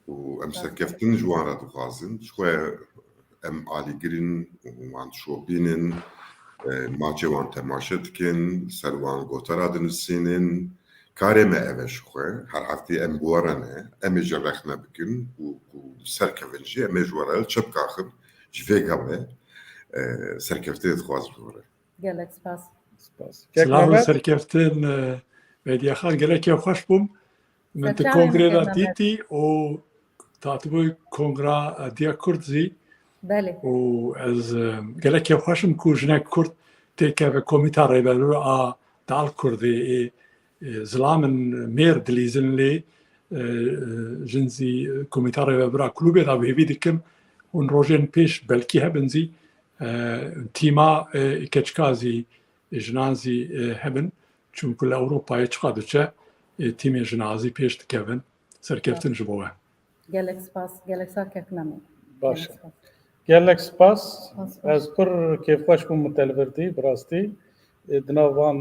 وامسا كفتن جوارا دخازن شوية ام علي جرين وان شوبينن ماچه وان تماشتكن سلوان غوترا دنسينن كارما اوش خوية هر هفتي ام بورانه ام جرخنا بكن وسركفنجي ام جوارا الشبكاخن جفي قبله سرکفته خواست بوره. گلک سپاس. سلام سرکفتن بدی آخر گلکی خوش بوم. من تو کنگره را دیدی و تاتبوی کنگره دیا کردزی. بله. و از گلکی خوشم کوچنک کرد تیکه به کمیتاره بلور دال کردی زلامن میر دلیزن لی جنزی کمیتاره بلور کلوبی را بهیوی دکم اون روزن پیش بلکی هبنزی تیما کچکازی جنازی هبن چون کل اروپا چقدر چه تیم جنازی پیش دکن سرکفتن جبوه. گلک سپاس گلک سرکفت نمی. باشه. گلک سپاس از پر کیف خوش بوم متلوردی براستی دنوان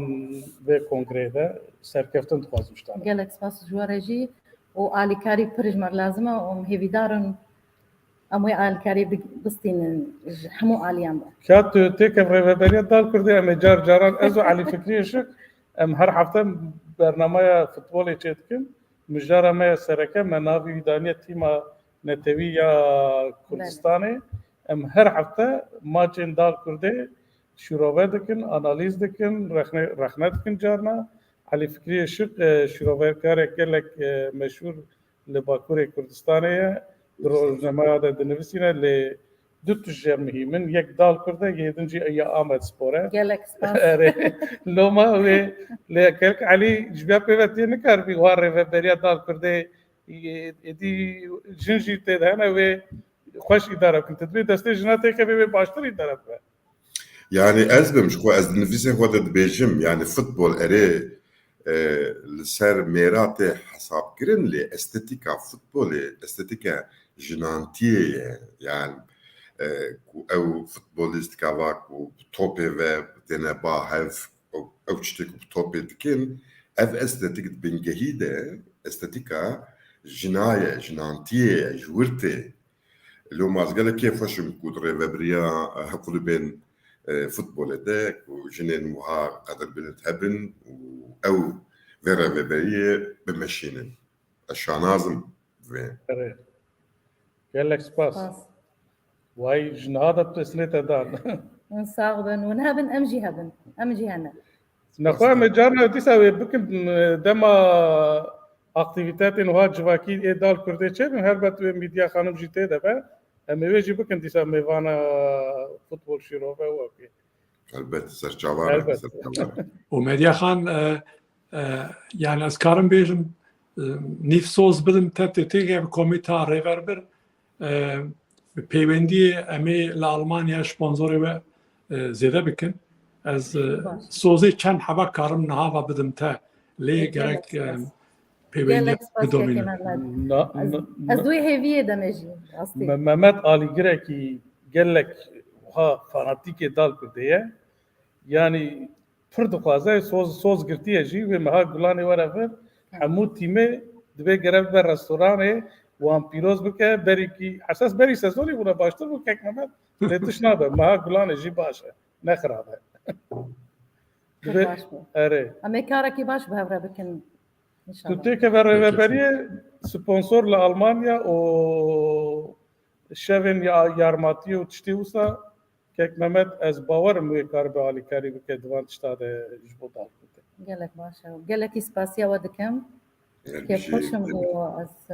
به کنگره ده سرکفتن خوازم شدم. گلک سپاس جوارجی و علی کاری پرج مر لازمه و هیویدارن اموی آلکاری بستین همو آلیام. کات تکم ریوبریت دال کردی ام جاران ازو علی فکریش ام هر هفته برنامه فوتبالی چیتکن مجرا ما سرکه مناوی دانیه تیما نتوی یا کردستانی ام هر هفته ماچین دال کردی شروع دکن آنالیز دکن رخنه دکن جارنا علي فکری شق شروعکار گلک مشهور لباکور کردستانه روزنامه د نویسینه ل دو تجار مهمن یک دال کرده یهدنجی ای آمد سپوره جالك سباس لوما و لكلك علي جباب بيبتي نكر في واره في بريا دال كرده دي جنجي تدهنا و خوش إدارة كنت تبي دستي جناتي كبي باشتري إدارة يعني أزبم شكو أز نفسي هو بيجم يعني فوتبول أري لسر ميراتي حساب كرن لي استاتيكا فوتبول استاتيكا جنانتيه يعني او فوتبوليست كافاك وتوبي و دنبا هاف او تشتك بتوبي دكين اف استاتيك بنجهيده استاتيكا جنايه جنانتيه جورتي لو ما قال كيف واش مقدر وبريا هقول بين فوتبول داك وجنين وها قدر بنت هبن او فيرا وبريا بمشينن الشانازم وين قال سباس واي جنادة تسليت دان ونصاغبن ونهبن أمجي هبن أمجي هنا نخواه مجارنا تساوي بكن دما اكتيفيتات انها جواكي ادال كرده چه من هر بات ميديا خانم جيته دبا امويجي بكن تسا ميوانا فوتبول شيروفا وكي البته سرچاوار ومديا خان يعني از کارم بیشم نیف سوز بدم تتیگه کمیتا ریوربر پیوندی امی لآلمانیا سپانسوری و زیاده بکن از سوزی چند حبا کارم نهاوا بدم تا لی گرک پیوندی بدومینه از دوی هیویه دمجی محمد آلی گرکی گلک ها فاناتیک دال کرده yani pır dixwaze soz girtiye jî ve meha gulanê were vir hemû tîmê dibe gerek be restoranê wan pîroz bike berîkî esas berî sezonê bûne baştir bû kek Mehmed lê tiş nabe meha gulanê jî baş e ne xirab e erê Em karekî baş bi hev re bikin tu têkeve rêveberiyê sponsor li Almanya û şevên yarmatiyê û tiştî wisa kek Mehmed ez bawerim wê kar bi alîkarî bike divan tişta de ji bo dal bike. Gelek baş e. Gelekî spasiya we dikim. Kêfxweşim bû ez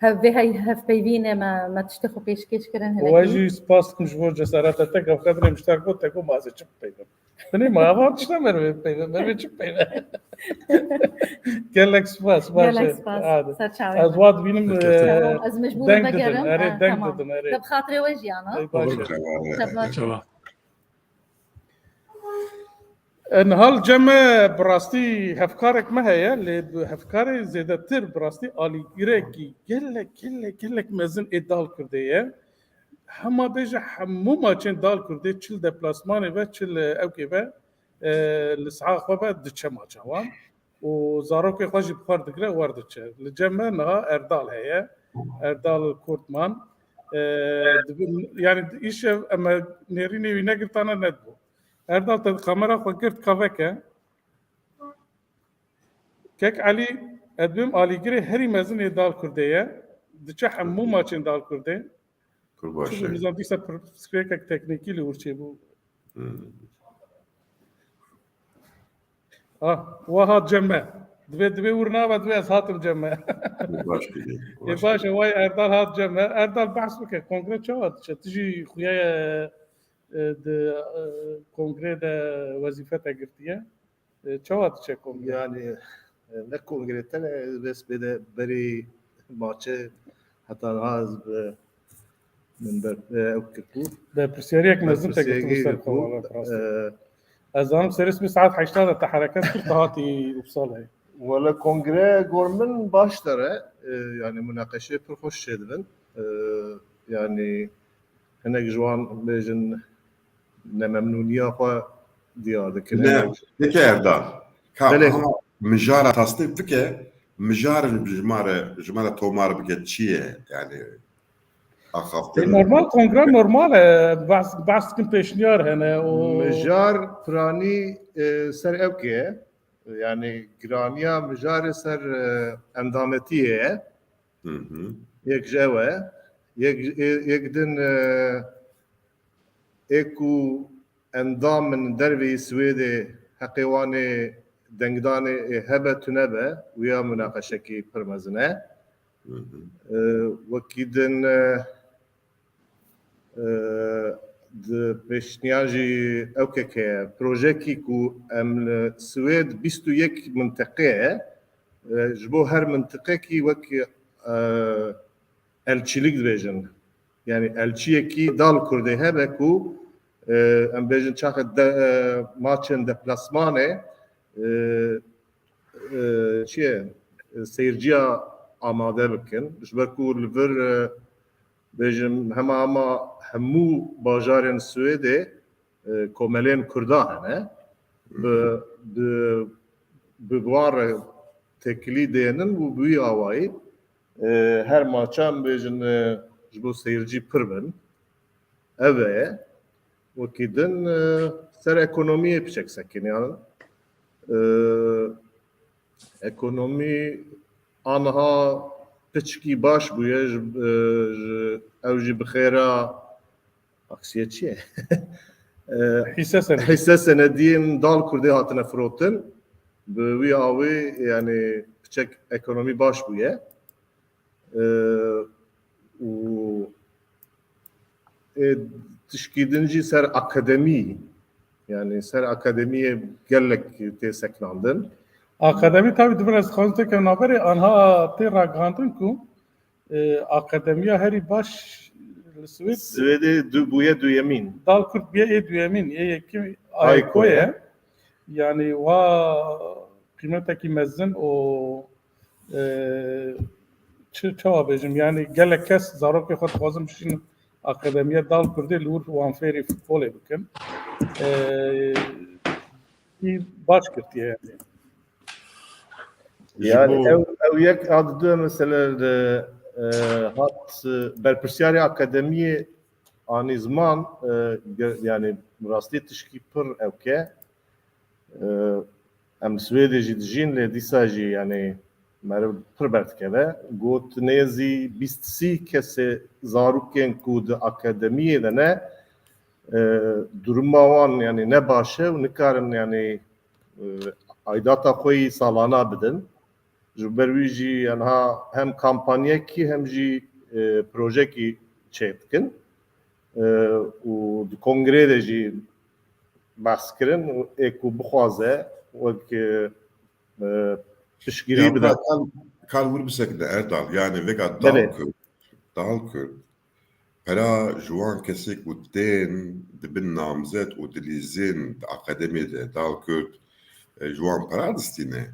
hevvê hevpeyvînê me tiştê xwe pêşkêş kirin We jî spas dikim ji bo cesareta te ev qedrê mişter got te ku mazê çi bipeyvin. Binê mavan tişta mervê bipeyvin mervê çi bipeyvin. Gelek spas baş e. Ez wat bînim ez mecbûr denk vegerim. didin erê denk didin erê. Te bi xatirê we jiyana. Baş e. Çava. Nihal ceme birastî hevkarek me heye lê bi hevkarê zêdetir birastî alîgirekî gelek mezin ê dal kurde ye hema bêje hemû maçên dal kurdê çil deplasmanê ve çil ewkê ve li saha xwe ve diçe maça wan û zarokê xwe jî bixwar digire war diçe li ceme niha Erdal heye Erdal Kurtman yani îşev em nêrînê wî negirtane nedbû Erdal te kamera xwe girt kaveke kek Elî edbim alîgirê herî mezinê dal kurdê ye diçe hemû maçên dal kurdê bizan dîsa pirsgirêkek teknîkî li Urçê bû we hat ceme divê wir nava divê ez hatim ceme baş e way Erdal hat ceme Erdal behs bike kongre çawa diçe tu jî xuya di kongrê de wezîfe te girtiye çawa diçe kongre yani ne kongrete ne resmede berî maçê heta az min ber ew de pirsiyariyek mezin te girtî ser xwe ez zanim ser ismî saet heşta de te hereket kir te hatî Upsalê Valla kongre gormin baş dere yani münakaşe pir hoş şedibin yani hinek jwan bêjin nememnûniya xwe diyar dikin Ne peki Erdal mijara tasdîq bike mijarın jimara tomar bike çi ye yani normal kongre normal e behs dikin pêşniyar hene û mijar piranî ser evkê yani giraniya mijarê ser endametiye ye yek ji ew e yek din êku endamên derveyî Swêdê heqê wan ê دنگدانê hebe tunebe wiya münaqeşekî pir mezin e. Wekî din di pêşniyan jî ewkeke projekî ku em li Swêd 21 mintiqe ji bo her mintiqekî wek elçilik dibêjin. Yani elçiyekî dal Kurdê hebe ku em bêjin çaxet maçên deplasmanê seyirciya amade bikin. Ji ber ku li vir bêjin hema hemû bajarên Swêdê komelên Kurda hene. Bi wan re tekilî dênin û bi wî awayî her maçan bêjin ji bo seyircî pir bin. Ev e wekî din ser ekonomiyê piçek sekiniyan. Ekonomî anha piçkî baş bûye ew jî bi xêra aksiye çi ye? Hisse senediyên dal Kurdê hatine firotin. Bi wî awê yani piçek ekonomî baş bûye. û tişkî din jî ser akademî yani ser akademiyê gelek tê seknandin. Akademî tabii dibin ez xwazim te kevin haberê anha tê ragihandin ku akademiya herî baş li Swêd Swêdê bûye duyemîn. dal Kurd biye ê duyemîn ê yekî AYKO ye. Yani wa qîmetekî mezin û çawa bêjim yani gelek kes zarokê xwe dixwazin bişînin akademiya dal Kurdê li wir wan fêrî futbolê bikin. Baş girtiye yani. Yani ew yek adı mesela hat berpirsyarê akademiyê anî ziman yani rastî tişkî pir ewke em Swêdê jî dijîn lê dîsa jî yani meriv pir berdikeve got nêzî 23 kesê zarokên ku di akademiyê de ne duruma wan yani ne baş e û nikarin yani aydata xwe yî salana bidin. Ji ber wî jî anha hem kampanyekî hem jî projekî çê dikin û di kongrê de jî behs kirin û ê ku bixwaze wek piştgirî bide. Kal wir bisekine Erdal yani vega dal Kurd pera ji wan kesê ku tên dibin namzet û dilîzên di akademiyê de dal Kurd ji wan pera distîne.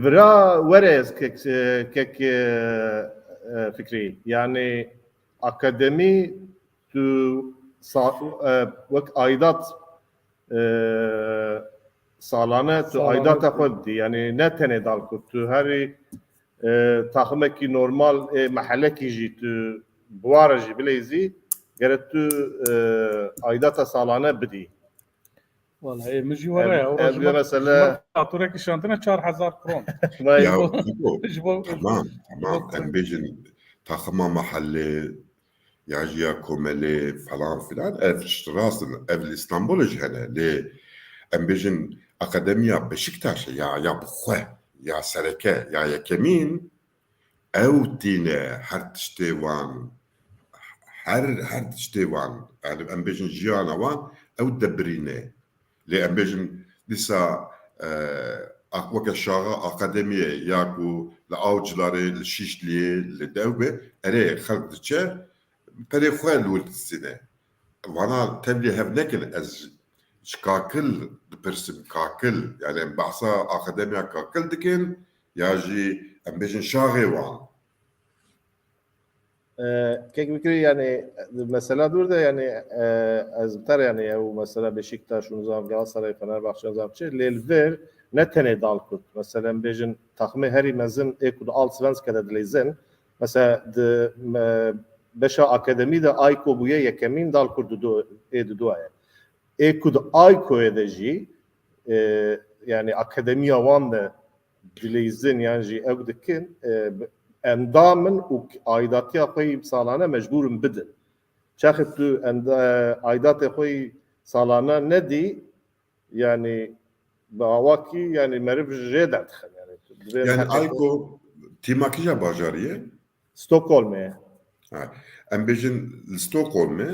Vira were kek fikrî yani akademî tu wek aydat salane tu aydata xwe didî yani ne tenê dal Kurd tu herî taximekî normal mehelekî jî tu bi ware jî bilêzî gerek tu aydata salane bidî. Vallahi min jî were ya mesela fatûrekî şandina 4000 kron. Ya tamam em bêjin taxima mahallê ya jî ya komelê falan filan ev ji rast ev li İstanbulê jî hene lê em bêjin akademiya Beşiktaşê ya bi xwe ya sereke ya yekemîn ew tîne her tiştê wan her tiştê wan yani em bêjin jiyana wan ew debirîne lê em bêjin dîsa weke şaxa akademiyê ya ku li Avcılarê li Şîşliyê li Dewbê erê xelk diçe perê xwe li wir distîne wana tevlî hev nekin ez ji kakil dipirsim kakil yani em behsa akademiya kakil dikin ya jî em bêjin şaxê wan. Kek fikri yani mesela dur da yani ez biter yani ev mesela Beşiktaş unuzam Galatasaray Fenerbahçe unuzam çi lelver ne tene dal Kurd mesela bejin taxme heri mezin ekud alt svenska da dilizin mesela de beşa akademi de ayko buye yekemin dal Kurd do duaya ekud ayko edeji yani akademiya wan da dilizin yani ev dikin endamın û aydatiya xwe salane mecburin bidin. Çaxet tu aydatê xwe salane nedî yani باواکی yani meriv jê derdixin yani. Yani ayko timakija bajariye. Stockholm'e. Em bêjin li Stockholm'e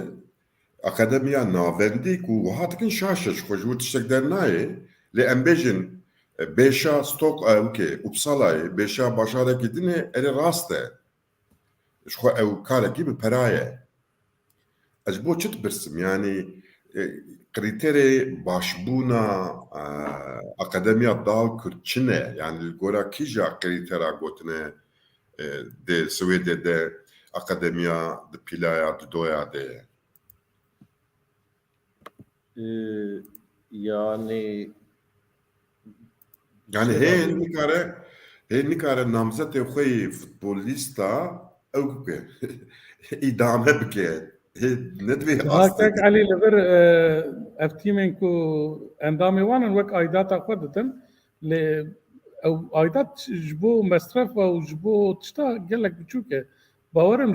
akademiya navendî ku wiha dikin şaşeş xwe ji wir tiştek dernayê lê em bêjin bêşa Uppsalayê bêşa bajarekî din ê erê rast e. Ji xwe ew karekî bi pera ye. Ez ji bo çi dipirsim yani kriterê başbûna akademiya Dalkurt çi ne? Yani li gora kîja kritera gotine de Swêdê de akademiya di pîlaya di doya de. Yani Yani hê nikare namzetê xwe yê futbolîsta ew bike îdame bike. Hê nedivê هاكك علي لبر افتيمن كو اندامي وان وك ايدات اخو دتن ل او ايدات جبو مصرف او جبو تشتا قال لك بتشوكه باورم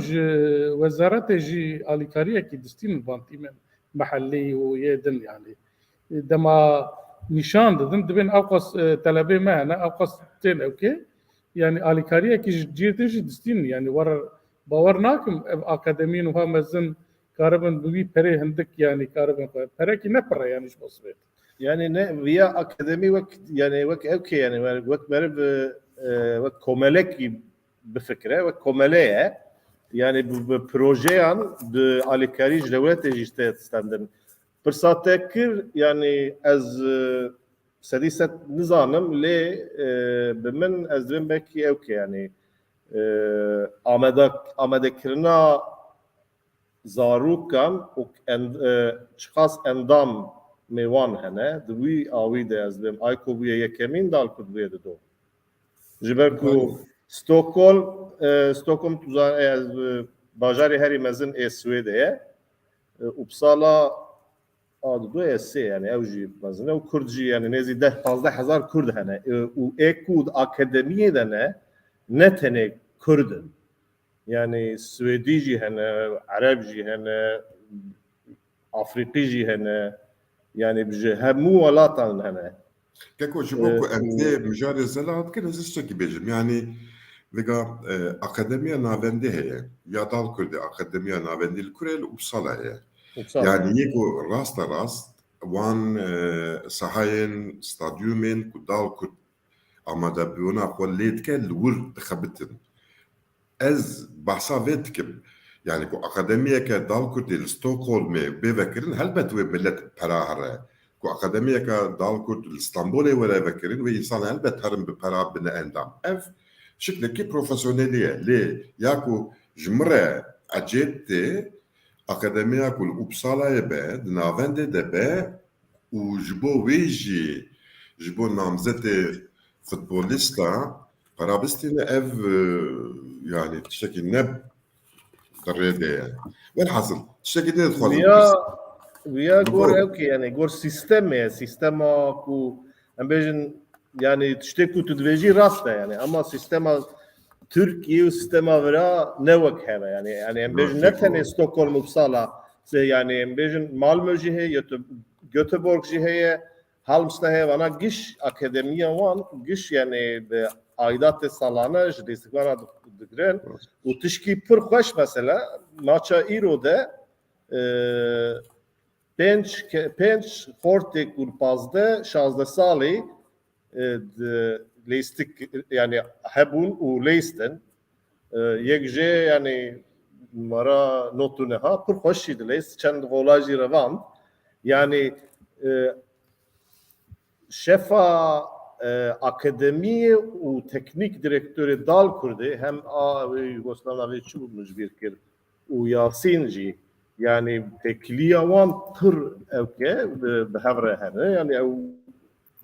وزاره جي اليكاريه كي دستين بانتيمن محلي ويدن يعني دما نشان ددن دبن اوقس طلبه ما انا اوقس تين اوكي يعني اليكاريه كي جيرتش دستين يعني ور باورناكم اكاديميين وها مزن كاربن بوي بري هندك يعني كاربن بري كي نبره يعني ايش بصير yani ne via akademi vek yani vek okey yani vek meriv vek komelek بفكره vek komeleye yani bu projeyan de alikarij devlet ejiste standın fırsatekir yani az sediset nizamım le bimin azrim belki okey yani amedekirina zarukam çıkas endam mewan hene dwi awi de azlim ayko bu yekemin dal kudbuye de do jiberku Stockholm tuzan az bajari heri mezin Swêdeye Uppsala adı do S yani evji mezin o Kurdji yani nezi 10-15 Kurd hene u ekud akademiye de ne tene Kurdun yani Swedici hene Arabci hene Afrikici hene yani bize hemu walatan hene Keko ji bo ku em dê mijarê zela dikin ez tiştekî bêjim yani vega akademiya navendî heye ya Dalkurtê akademiya navendî li Kurê li Uppsala heye yani yê ku rasta rast wan sahayên stadyumên ku Dalkurt amadebûna xwe lê dike li wir dixebitin ez behsa vê dikim yani ku akademiyeke Dalkurtê li Stockholmê bê vekirin helbet wê millet pera here ku akademiyeka Dalkurt li Stenbolê were vekirin wê însan helbet herin bi pera bine endam ev şiklekî profesyonelî ye lê ya ku ji min re ecêb tê akademiya ku li Uppsalayê be di navendê de be û ji bo wê jî ji bo namzetê futbolîsta parabistîne ev yani tiştekî ne derê de ye velhasıl tiştekî ne dixwazim via gor okey yani gor sistema ku em bêjin yani tiştek ku tu dibêjî rast e yani ama sistema Türkiye sistema vera ne wek heve yani em bêjin ne tenê Stockholm Uppsala yani em bêjin Malmö jî heye Göteborg jî heye Halmstad heye vana giş akademiya wan giş yani bi aidatê salane ji destîkvana digirin û tişkî pir xweş mesela maça îro de pênc fortê ku pazde 16 salî lêstik yani hebûn û lêstin yek jê yani mara notu neha pir xweş jî dilêst çend vola jî revan yani şefa akademiye û teknik direktörü Dalkurtê hem Yugoslavya çi bulmuş bir kir û Yasin jî yani tekliya wan pir evke bi hevre hene yani ew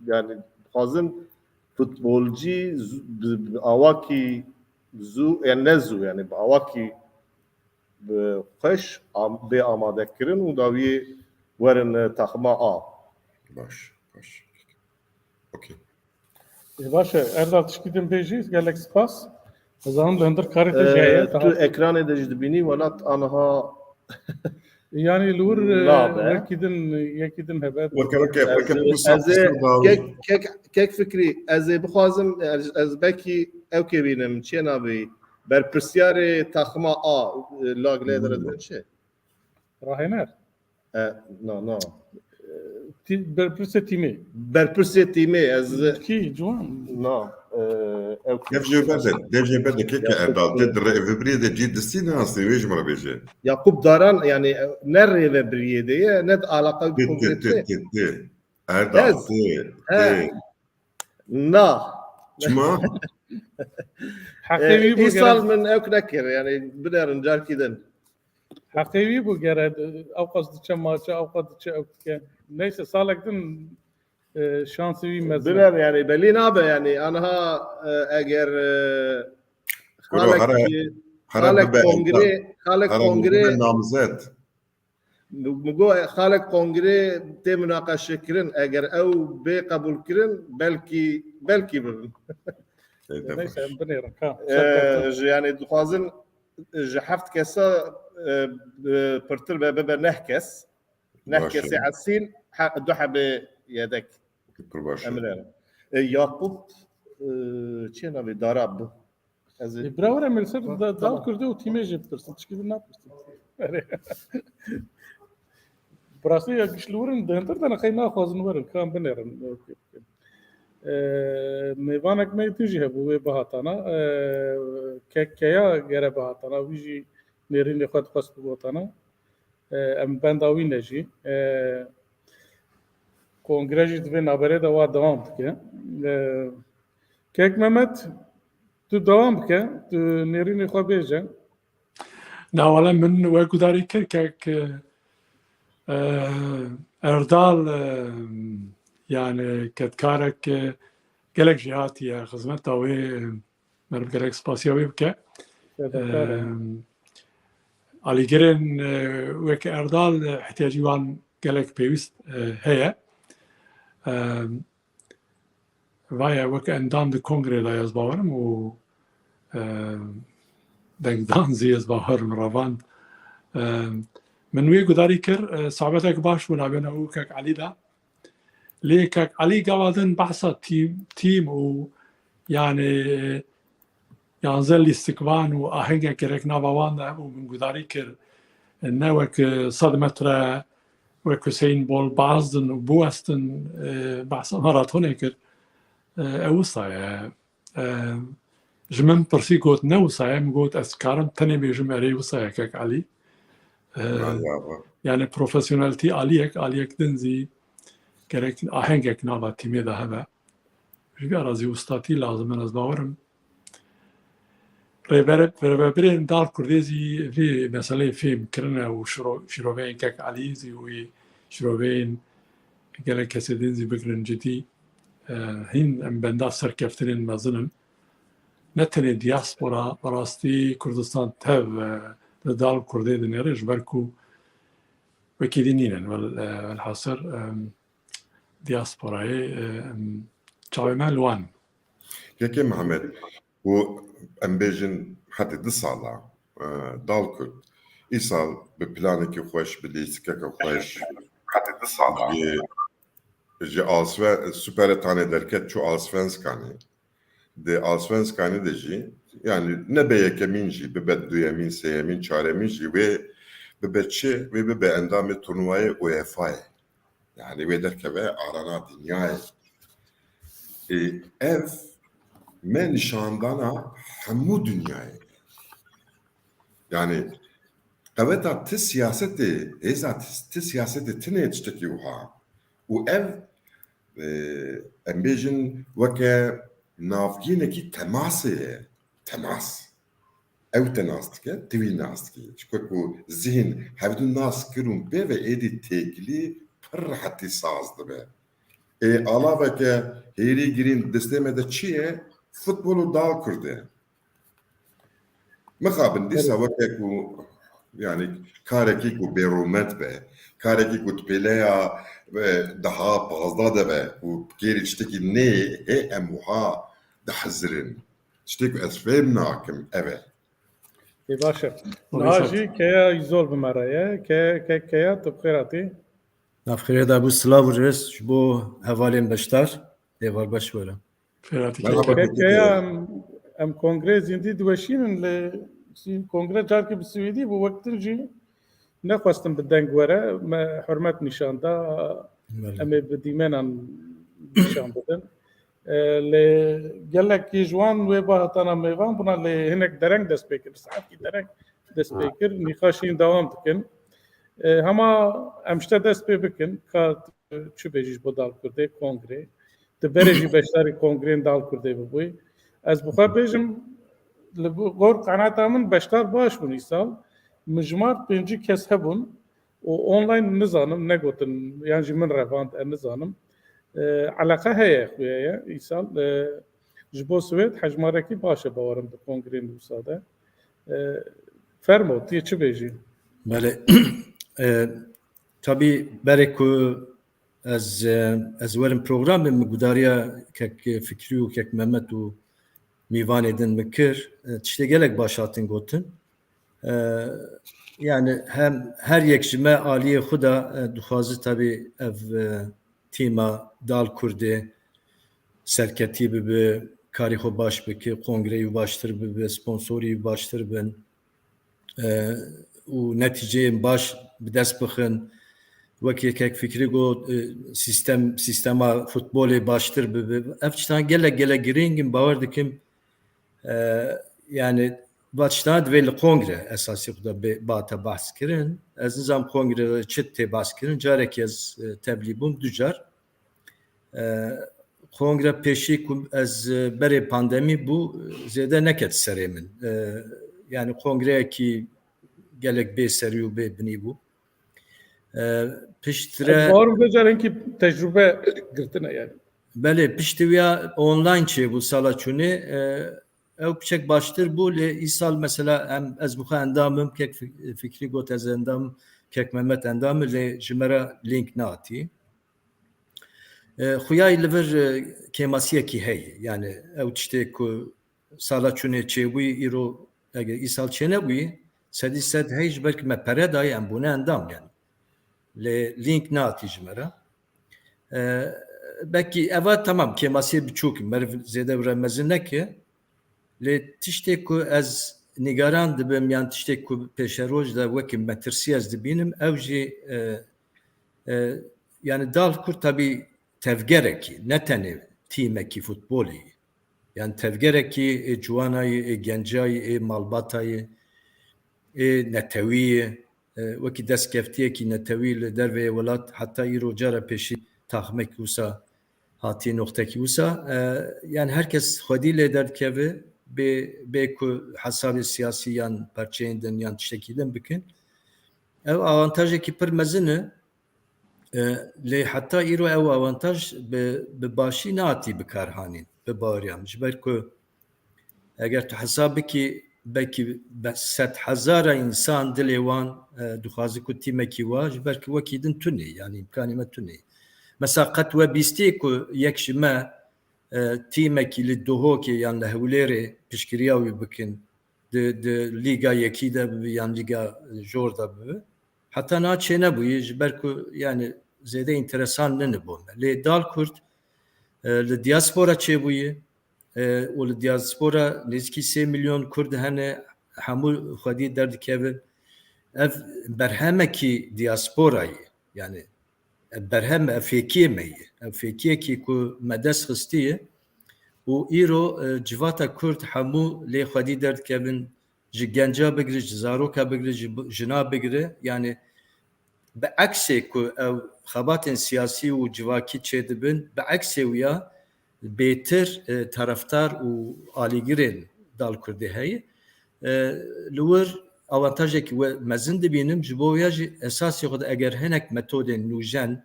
yani xwazin futbolcî awakî zû yani ne zû yani bi awakî bi xweş bê amadekirin û dawiyê werin taxma a baş okey باشه erdal tişkidin bêjî gelek spas zanım li hindir karê te jeye tu ekranê de jî dibînî welat anha Yani lur لا be. yekidin hebet. کێک فکری ئەزێ بخوازم ئەز بەکی ئەو کێ بینم چێ نابی بەرپرسیارێ تاخما ئا لاگ لێ دەرە چێ Rahener. نو Berpirse timi. بەرپرسێ تیمێ ئەز Ki Civan. نا Devje bede keke erdal dedre evibriye de ciddisi nasıl vejmara beje. یاقوب داران یعنی نەڕێوە بریێدەیە نەت ئالاقا Gitti. Erdal نا Çma? Hakevi bu ئیسال gerek. من ئەو نەکرد یعنی بنێرن جارکیدن Hakevi bu gerek. Avkazdıça maça, avkazdıça avkazdıça. Neyse salakdın şansı mezun. بنێر یعنی بەلی نابە یعنی ئەنها ئەگەر خالق کنگره namzet. مگو خالق کنگره تی مناقشه کردن اگر او به قبول کردن بلکی ببن Neyse binirim. yani دخوازن هفت کسا پرتر به نه کس کسی عسیل دو حبه یدک امرارم یاقوب چی نبی داراب Bravo Emelsel dal kurdu o time jeptirsin. Çıkıdı ne yapırsın? Burası ya güçlülerin döndür de nakay nakhazın varın. Kan binirim. Meyvanak me tüji bu ve bahatana. Kaya gere bahatana. Viji nerin lekhat khas bu bahatana. Em bendawi neji. Kongreci dve nabere da va devam dike. Kek Mehmet tu devam bike. Tu nerin lekhat beje. ناولا من وەکوداری کرد کەک ئەرداڵ یانە کەتکارێک gelek jî hatiye xizmeta wê me bi gelek spasiya wê bike alîgirên weke erdal ihtiyacî wan gelek pêwîst heye vaya weke endam di kongrê da ez bawerim û dengdan zî ez bawerim ravan min wê gudarî kir sohbetek baş bû navbêne û kek Elî da lê kek Elî gavadin behsa tîm û yanê yanzel lîstikvan û ahengek gerek nava wan de û min gudarî kir ne wek 100 metre wek Hüseyin Bol bazdin û biwestin behsa maratonê kir ew wisa ye ji min pirsî got ne wisa ye min got ez karim tenê bêjim erê wisa ye kek Elî yani profesyonelîtî aliyek din zî gerek ahengek nava tîmê de hebe ji vê razî ustatî lazim min ez bawerim rêveberên dal Kurdê zî vê meseleyê fêm kirine û şîroveyên kek Elî zî wê şîroveyên gelek kesê din zî bigirin cidî hîn em benda serkeftinên mezin ne tenê diaspora rastî Kurdistan tev li dal Kurdê dinêre ji ber ku wekî dî nînin velhasir diasporayê çavê me li wan Keke Mehmet bu em bêjin heti di sala dal Kurd îsal bi planekî xweş bi lîstikeke xweş heti di sala ji süperetanê derket çû Allsvenskanê di Allsvenskanê de jî yani ne be yekemîn jî bibe duyemîn sêyemîn çaremîn jî wê bibe çi wê bibe endamê turnuvayê UEFAyê yani wê derkeve arana dinyayê ev me nişandana hemû dünyayê yani qeweta ti siyasetê hêza ti siyasetê tinê tiştekî wiha û ev em bêjin weke navgînekî temasê ye temas ew te nas dike tu wî nas dikî çikwe ku zihn hevdû nas kir û pê ve êdî têkilî pir hetî saz dibe alaveke hêrî girîn destê me de çi ye futbol û dal Kurdê mixabin dîsa weke ku yani karekî ku bêrûmet be karekî ku pêleya daha pazda debe û gêrî tiştekî nê hê em wiha dihezirin tiştê ku ez fêm nakim ev e باشه ناجی که ایزول بمرایه که تو بخیراتی نفخیره دا بو سلاو رس بو حوالین بشتر دیوار باش بولا فراتی که ام کنگره زندی دوشینن ل کنگره جار که بسویدی بو وقت جی نخواستم بدنگ وره ما حرمت نشان دا امی بدیمنان نشان بدن ل گلک کی جوان و با تانا میوان بنا ل هنک درنگ دست پیکر ساعت کی درنگ دست پیکر نخاشین دوام دکن هما امشته دست پی بکن که چه بیجیش با دال کرده کنگره تبرجی بشتری کنگرین دال کرده ببوی از بخواه بیجم غور قناعت من بشتر باش بونی سال مجموعات پنجی کس هبون و آنلاین نزانم نگوتن یعنی من رفاند نزانم علاقه هیا خویه ایسال جبو سوید حجماره کی باشه باورم به کنگرین دوساده فرمو تیه چه بیجی؟ بله tabii berek ku ez werim programê min gudariya kek Fikrî û kek Mehmet û Mîvanê din mikir tiştê gelek baş hatin gotin yani hem her yek ji me aliyê xwe da dixwaze tabii ev tîma Dal Kurdê serketî bibe karê xwe baş bike kongreyê wî baştir bibe sponsorî wî baştir bin û neticeyên baş bi dest bixin wekî yekek Fikrî got sistema futbolê baştir bibe ev tiştan gelek girîngin bawer dikim yani baştan divê li kongre esasî xwe da bata behs kirin ez nizam kongre çi tê behs kirin carekî ez tevlî bûm du car kongre pêşî ku ez berê pandemî bû zêde neket serê min yani kongreyekî gelek bê serî û bê binî bû piştre باورم بجارن ki tecrübe girtine yani belê piştî wîya online çêbû sala çûnê ew piçek baştir bû lê îsal mesela em ez bixwe endamim kek Fikrî got ez endam kek Mehmet endamim lê ji me re link nehatî xuyayê li vir kêmasiyekî heye yani ew tiştê ku sala çûnê çêbûyî îro eger îsal çênebûyî sedî sed hey ji ber ku me pere dayê em bûne endam yani lê link nehatî ji me re belkî eva tamam kêmasiyê biçûk meriv zêde were mezin neke lê tiştê ku ez nîgaran dibim yan tiştê ku pêşeroj de wekî me tirsî ez dibînim ew jî yani Dal Kurd tabî tevgerekî ne tenê tîmekî futbolî yani tevgerekî ciwanayê gencayê malbatayê netewîyê wekî destkeftiyekî netewî li derveyê welat heta îro cara pêşî taxmekî wisa hatî noxtekî wisa yani herkes xwedî lê derdikeve bê ku hesabê siyasî yan perçeyên din yan tiştekî din bikin ev avantajekî pir mezin e lê heta îro ew avantaj bi başî nehatî bikarhanîn bi baweriyan ji ber ku eger tu hesab bikî belkî sed hezara însan dilê wan dixwaze ku tîmekî wa ji ber ku wekî din tunê yani imkanî me tunê mesela qet we bîstiyê ku yek ji me tîmekî li Duhokê yan li Hewlêrê piştgiriya wî bikin di lîga yekî de bibe yan lîga jor da bibe heta naçê nebûyî ji ber ku yani zêde înteresan nenibû me lê Dal Kurd li diaspora çêbûyî û li diaspora nêzîkî 3 milyon Kurd hene hemû xwedî derdikevin ev berhemekî diasporayê yani berhem ev fêkiyê me ye ev fêkiyekî ku me dest xistiye û îro civata Kurd hemû lê xwedî derdikevin ji genca bigire ji zaroka bigire ji jina bigire yani bi eksê ku ew xebatên siyasî û civakî çê dibin bi eksê wîya bêtir taraftar û alîgirên Dal Kurdê heye li wir avantajekî we mezin dibînim ji bo wê jî esasê xwe de eger hinek metodên nûjen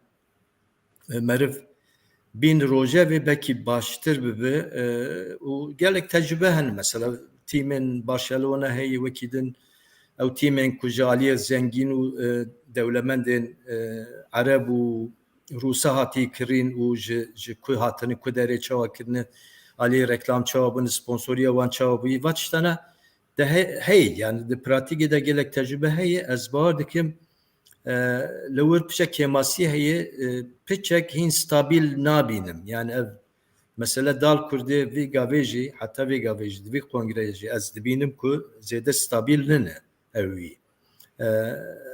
meriv bîn rojevê belkî baştir bibe û gelek tecrübe hene mesela tîmên Barcelona heye wekî din ew tîmên ku ji aliyê zengîn û dewlemendên Ereb û Rûsa hatî kirîn û ji ku hatine ku derê çawa kirine aliyê reklam çawa bûn sponsoriya wan çawa bûyî va tiştane de hey yani de pratik de gelek tecrübe hey ez bawer dikim lewir pişek kemasiye heye pişek hin stabil nabînim yani ev mesela dal Kurdê vê gavê jî heta vê gavê jî vê kongreyê jî ez dibînim ku zêde stabil nine ew wî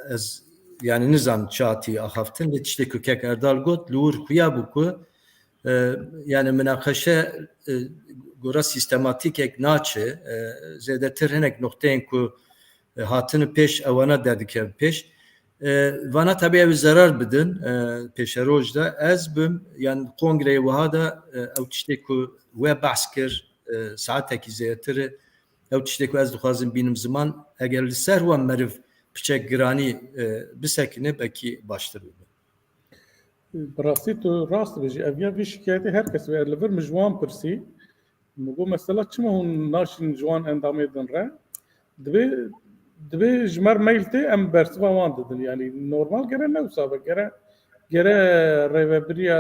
ez yani nizam çatî axaftin lê tiştê ku kek Erdal got li wir xuya bû ku yani münaqeşe gora sistematikek naçe zêdetir hinek nokteyên ku hatini pêş ewana derdikevin pêş vana tabii ev zarar bidin pêşeroj da ez bim yani kongreyê wiha da ew tiştê ku we behs kir saatekî zêtir ew tiştê ku ez dixwazim bînim ziman eger li ser wan meriv piçek giranî bisekine belkî baştir bibe. براستی تو راست بجی اویا وی شکایتی هر کس و لور مجوان پرسی مگو مثلا چما هون ناشین جوان اندامه دن را دبی جمر میلتی ام برسوا وان ددن yani normal gere ne usaba gere revebriya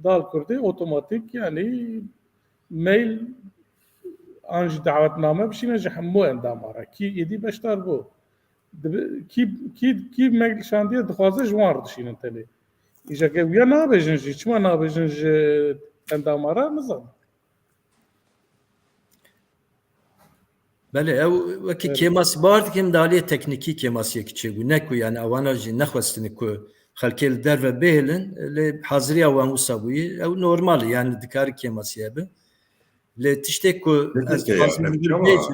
dal kurdi otomatik yani mail anj davetname bişine jehmu endamara ki 7-5 tar bu ki mail şandiye dixwaze jwan dişinin teli İşte ki ya ne yapacağız? Hiç mi ne yapacağız? Endamara mı zan? Bele ev veki kemas bardı kim daliye tekniki kemasiye kiçegu ne ku yani avanajı ne xwestini ku xelkel derve behelin le hazriya wan usabuyi ev normal yani dikar kemasiye be le tiştek ku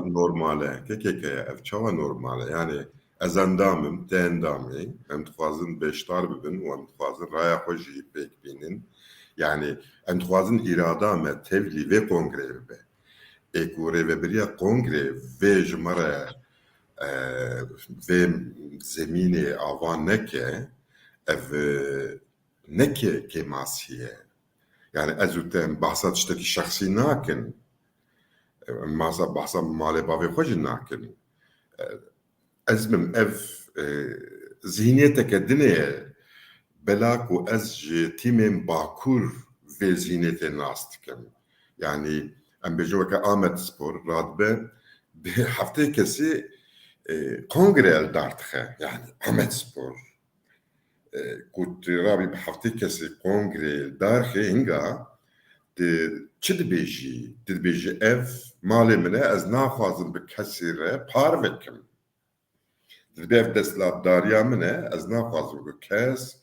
normale ev çava normale yani ez endamim te endamê em dixwazin beşdar bibin û em dixwazin raya xwe jî pêk bînin yani em dixwazin îrada me tevlî vê kongrê bibe ê ku rêveberiya kongrê vê ji me re vê zemînê ava neke ev neke kêmasî ye yani ez û te em behsa tiştekî şexsî nakin em behsa malê bavê xwe jî nakin ez bim ev zihniyeteke dinê bela ku ez ji tîmên bakur vê zihniyetê nas dikim yani em bêjin weke Amedspor radibe bi hefteyê kesî kongre eldar dixe yani Amedspor ku tu rabî bi hefteyê kesî kongre eldar xe hinga tu çi dibêjî tu dibêjî ev malê min e ez naxwazim bi kesî re par vekim Dev destlatdariya min e ez naxwazim ku kes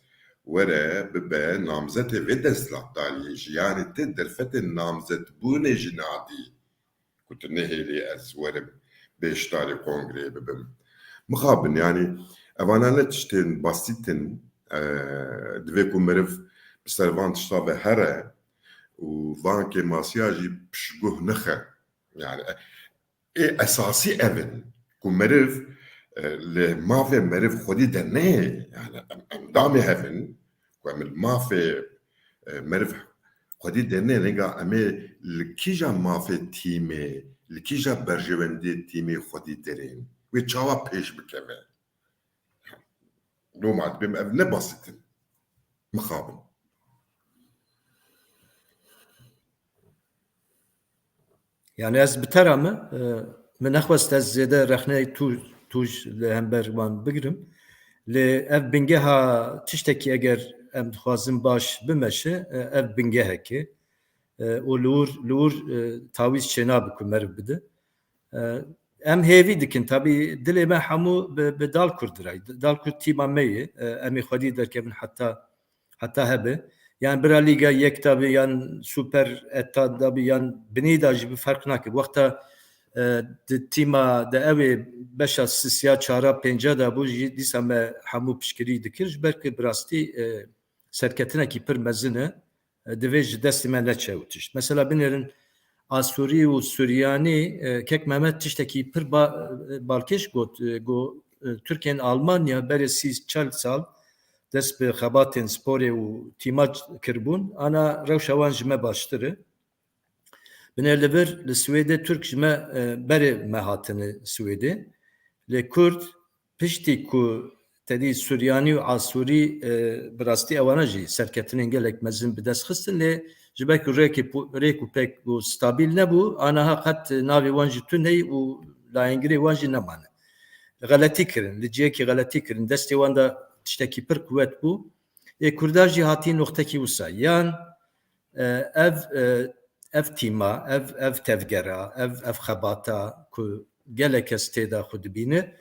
were bibe namzetê vê destlatdariyê jî yanî tê derfetê namzetbûnê jî nadî ku tu nehêlî ez werim bêşdarê kongreyê bibim mixabin yani evanan ne tiştên basîtin divê ku meriv bi ser van tişta ve here û van kêmasiya jî pişguh nixe yani esasî ev in ku meriv li mafê meriv xwedî de neyê yani em damê hevin ku em li mafê meriv xwedî de neyê linga em ê li kîja mafê tîmê li kîja berjewendê tîmê xwedî derên wê çawa pêş bikeve Roma dibêm ev ne basîtin mixabin yani ez bi tera me min nexwest ez zêde rexneyê tuj li hember wan bigirim lê ev bingeha tiştekî eger em dixwazin baş bimeşe ev bingehekê û li wir tawîz çênabe ku meriv bide em hêvî dikin tabî dilê me hemû bi dal Kurdirayî dal Kurd tîma me ye em ê xwedî derkevin heta hebe yani bira Lîga yek tabî yan Super Eta dabî yan binî da jî bi ferq nake wexta di tîma de ew beşa sisiya çara pênca da bû jî dîsa me hemû piştgirî dikir ji ber ku bi rastî serketinekî pir mezin e divê ji destê me neçe tişt mesela binêrin Asûrî û Suryanî kek Mehmet tiştekî pir balkêş got Türkiye'nin Almanya berê 30-40 sal dest bi xebatên sporê û tîma kirbûn ana rewşa wan ji me baştir e binêr li vir li Swêdê Türk ji me berê me hatine Swêdê lê Kurd piştî ku tedî Suryanî û Asûrî bi rastî ewana jî serketinên gelek mezin bi dest xistin lê جبك ريكو بيك ستابيل نبو أنا قد نافي وانجي تنهي ولا ينجري وانجي نمان غلطي كرن لجيكي غلطي كرن دستي واندا تشتكي بر قوات بو كرداجي هاتي نقطة وسا يان اف تيما اف تفجرا اف خباتا كو جالك استيدا خد بينه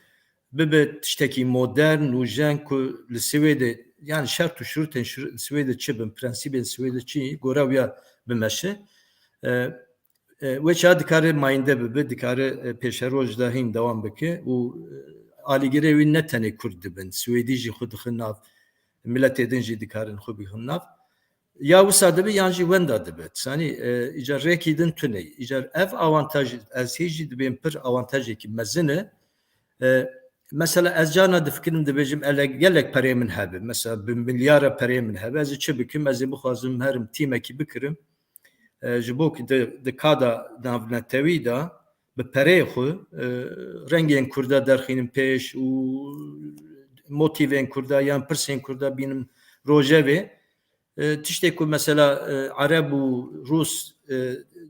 ببت تشتكي مودرن وجان كو السويد يعني شرط وشروط السويد تشبن برانسيب السويد تشي غوراويا بمشي وش هاد كار ماينده ببت كار بيشروج ده هين دوام بكي و آلیگری وی نتنی کرد بند سوئدی جی خود خناف ملت دنجی دکارن خوبی خناف یا وساده بی یانجی وندا دبت سانی اجار رکیدن تونی اجار اف avantaj از هیچی دبیم پر avantajی کی مزنه mesela ez cana difkirim dibêjim gelek perê min hebe mesela bi milyara perê min hebe ez çi bikim ez ê bixwazim herim tîmekî bikirim ji bo ku di kada navnetewî da bi perê xwe rengên Kurda derxînin pêş û motivên Kurda yan pirsên Kurda bînim rojevê tiştê ku mesela Arab û Rus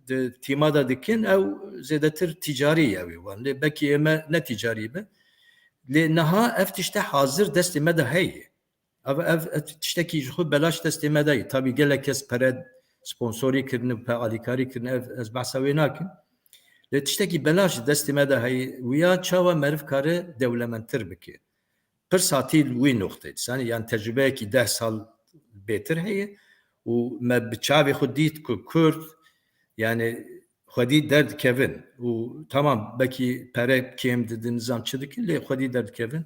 di tîma da dikin ew zêdetir ticari ew ê wan lê bekî ême ne ticari be lê niha ev tişte hazir destê me de heye ev tiştekî ji xwe belaş destê me de ye tabî gelek kes pere sponsorî kirine pe alîkarî kirine ev ez behsa wê nakim lê tiştekî belaş destê me de heye wiya çawa meriv kare dewlementtir bike pir satî wî noxtê sanî yan tecrübeyekî 10 sal bêtir heye û me bi çavê xwe dît ku Kurd yani xwedî derdikevin û tamam bekî pere kêm di nizam çi dikin lê xwedî derdikevin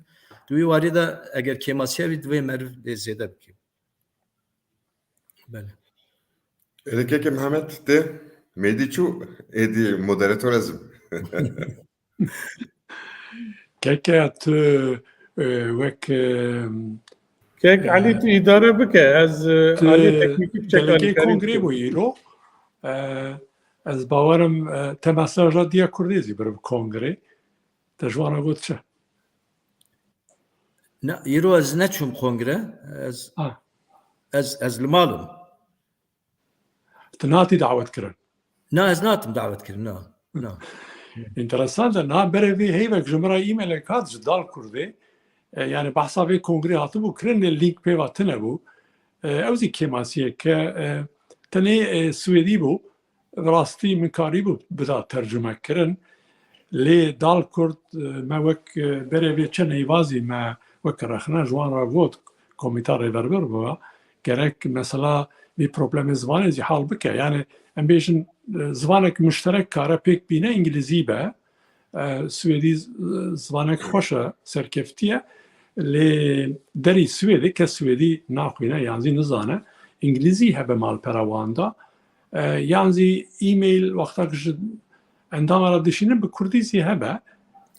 di wî warî de eger kêmasiya wî divê meriv lê zêde bike bele Elekeke Mehmet de Mediçu edi moderatör ezim. Keke tu wek Kek Ali tu idare bike ez Ali teknikî delegê kongrê bû îro ez bawerim te mesaja diya Kurdî zî bir kongrê te ji wan re got çi îro ez neçûm kongre ez li malım tu natî dawet kirin na ez natim davet kirin na Interesant e na berê vê hêvek ji min re îmelek hat ji dal Kurdê yani behsa vê kongrê hatibû kirin lê lînk pêva tune bû ew zî kêmasiyek e tenê Swêdî bû rastî min karî bû bida tercüme kirin lê dal Kurd me wek berê vê çi neyvazî me wek rexne ji wan re got komîta rêverbir bû gerek mesela bir problemê zimanê zî hal bike yani em bêjin zimanek müşterek kare pêk bîne İngilîzî be Swêdî zimanek xweş e serkeftiye lê derî Swêdê kes Swêdî naxwîne yan zî nizane İngilîzî hebe malpera wan da yan zî e-mail wexta ji endama re dişînin bi Kurdî zî hebe